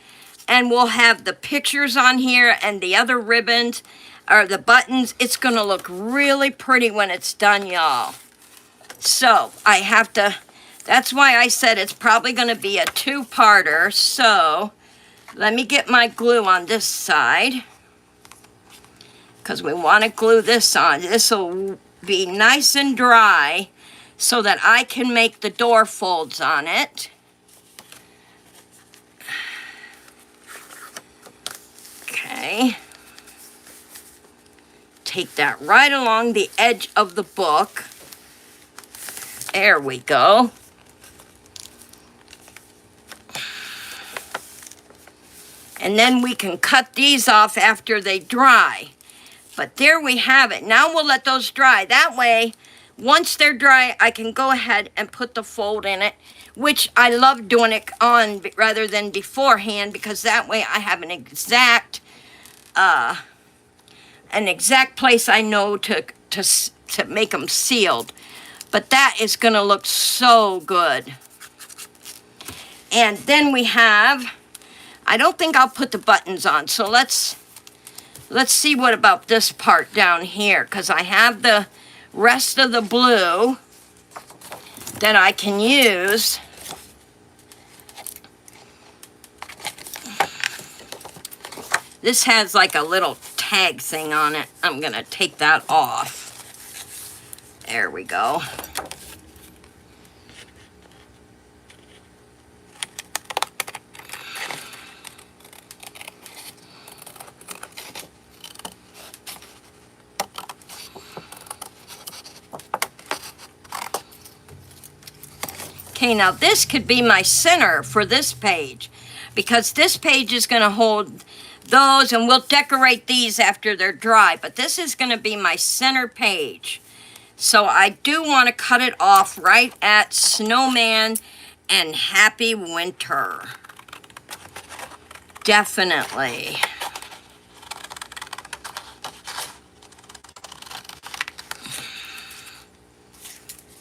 and we'll have the pictures on here and the other ribbons, or the buttons. It's going to look really pretty when it's done, y'all. So, I have to, that's why I said it's probably going to be a two-parter. So, let me get my glue on this side, because we want to glue this on. This will be nice and dry so that I can make the door folds on it. Okay. Take that right along the edge of the book. There we go. And then we can cut these off after they dry. But there we have it. Now we'll let those dry. That way, once they're dry, I can go ahead and put the fold in it, which I love doing it on rather than beforehand, because that way I have an exact place I know to make them sealed. But that is going to look so good. And then we have, I don't think I'll put the buttons on, so let's see what about this part down here, because I have the rest of the blue that I can use. This has like a little tag thing on it. I'm going to take that off. There we go. Okay, now this could be my center for this page, because this page is going to hold those, and we'll decorate these after they're dry, but this is going to be my center page. So I do want to cut it off right at Snowman and Happy Winter. Definitely.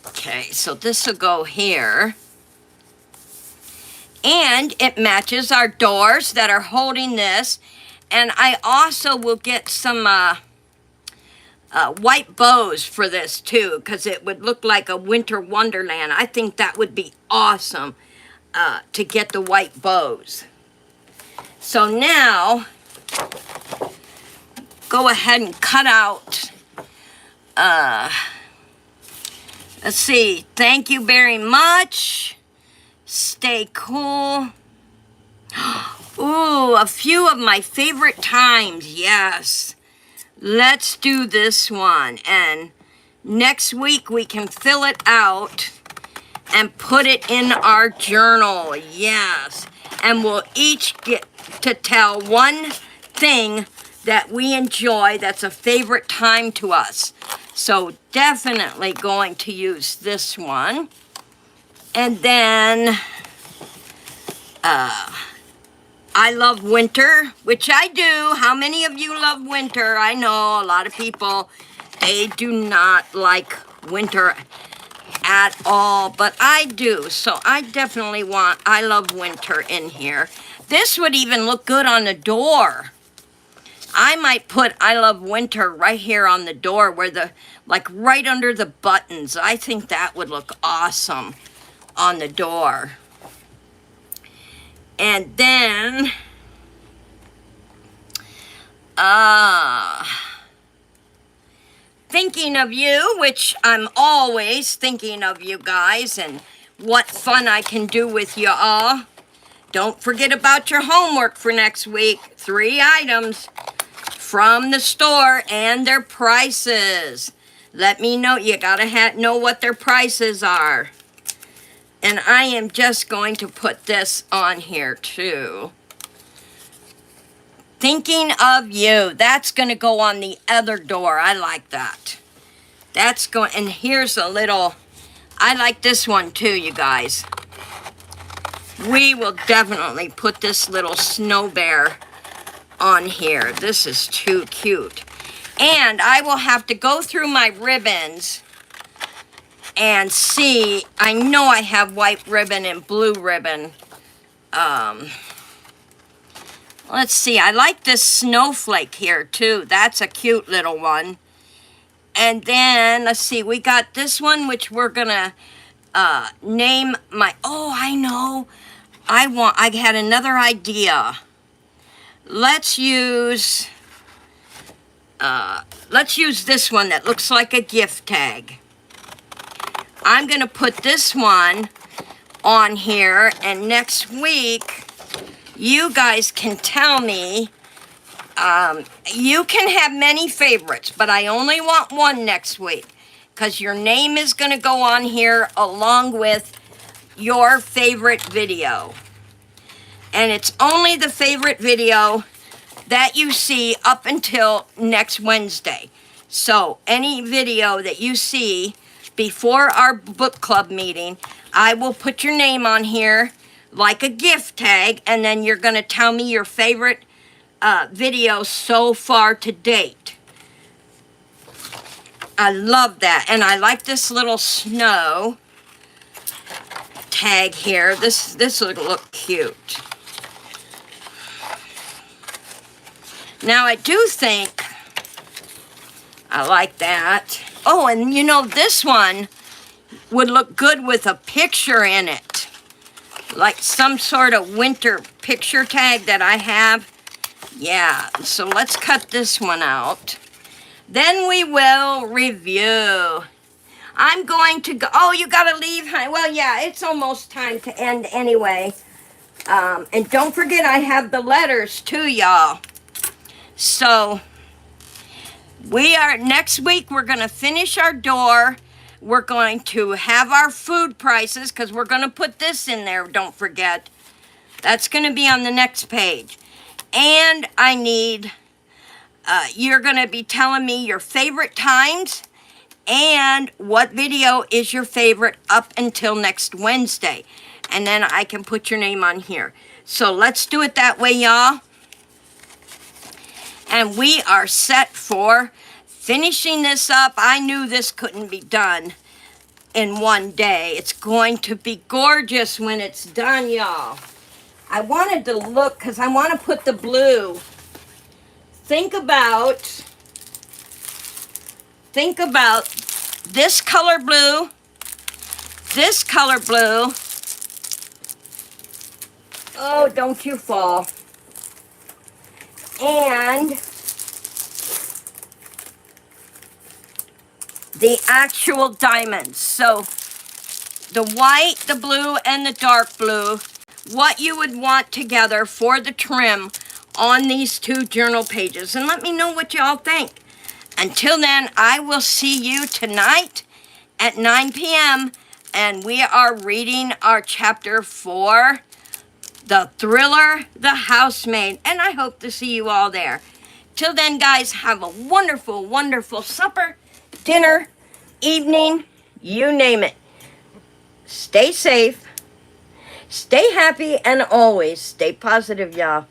Okay, so this will go here. And it matches our doors that are holding this. And I also will get some white bows for this too, because it would look like a winter wonderland. I think that would be awesome to get the white bows. So now, go ahead and cut out, let's see, thank you very much, stay cool. Ooh, a few of my favorite times, yes. Let's do this one, and next week we can fill it out and put it in our journal, yes. And we'll each get to tell one thing that we enjoy that's a favorite time to us. So definitely going to use this one. And then I love winter, which I do. How many of you love winter? I know a lot of people, they do not like winter at all, but I do. So I definitely want I love winter in here. This would even look good on the door. I might put I love winter right here on the door where the, like right under the buttons. I think that would look awesome on the door. And then, thinking of you, which I'm always thinking of you guys and what fun I can do with you all. Don't forget about your homework for next week. 3 items from the store and their prices. Let me know. You gotta know what their prices are. And I am just going to put this on here too. Thinking of you. That's going to go on the other door. I like that. That's going, and here's a little, I like this one too, you guys. We will definitely put this little snow bear on here. This is too cute. And I will have to go through my ribbons and see. I know I have white ribbon and blue ribbon. Let's see. I like this snowflake here too. That's a cute little one. And then let's see. We got this one, which we're gonna name my. Oh, I know. I had another idea. Let's use this one that looks like a gift tag. I'm going to put this one on here, and next week, you guys can tell me, you can have many favorites, but I only want one next week, because your name is going to go on here along with your favorite video. And it's only the favorite video that you see up until next Wednesday. So any video that you see before our book club meeting, I will put your name on here like a gift tag, and then you're going to tell me your favorite video so far to date. I love that. And I like this little snow tag here. This will look cute. Now I do think I like that. Oh, and you know, this one would look good with a picture in it. Like some sort of winter picture tag that I have. Yeah, so let's cut this one out. Then we will review. I'm going to go. Oh, you gotta leave, honey. Well, yeah, it's almost time to end anyway. And don't forget, I have the letters too, y'all. So next week we're gonna finish our door. We're going to have our food prices, because we're gonna put this in there, don't forget. That's gonna be on the next page. And I need, you're gonna be telling me your favorite times and what video is your favorite up until next Wednesday. And then I can put your name on here. So let's do it that way, y'all. And we are set for finishing this up. I knew this couldn't be done in one day. It's going to be gorgeous when it's done, y'all. I wanted to look because I want to put the blue. Think about this color blue, this color blue. Oh, don't you fall. And the actual diamonds. So the white, the blue, and the dark blue, what you would want together for the trim on these two journal pages. And let me know what y'all think. Until then, I will see you tonight at 9 p.m. And we are reading our chapter 4, The Thriller, The Housemaid. And I hope to see you all there. Till then, guys, have a wonderful, wonderful supper, dinner, evening, you name it. Stay safe, stay happy, and always stay positive, y'all.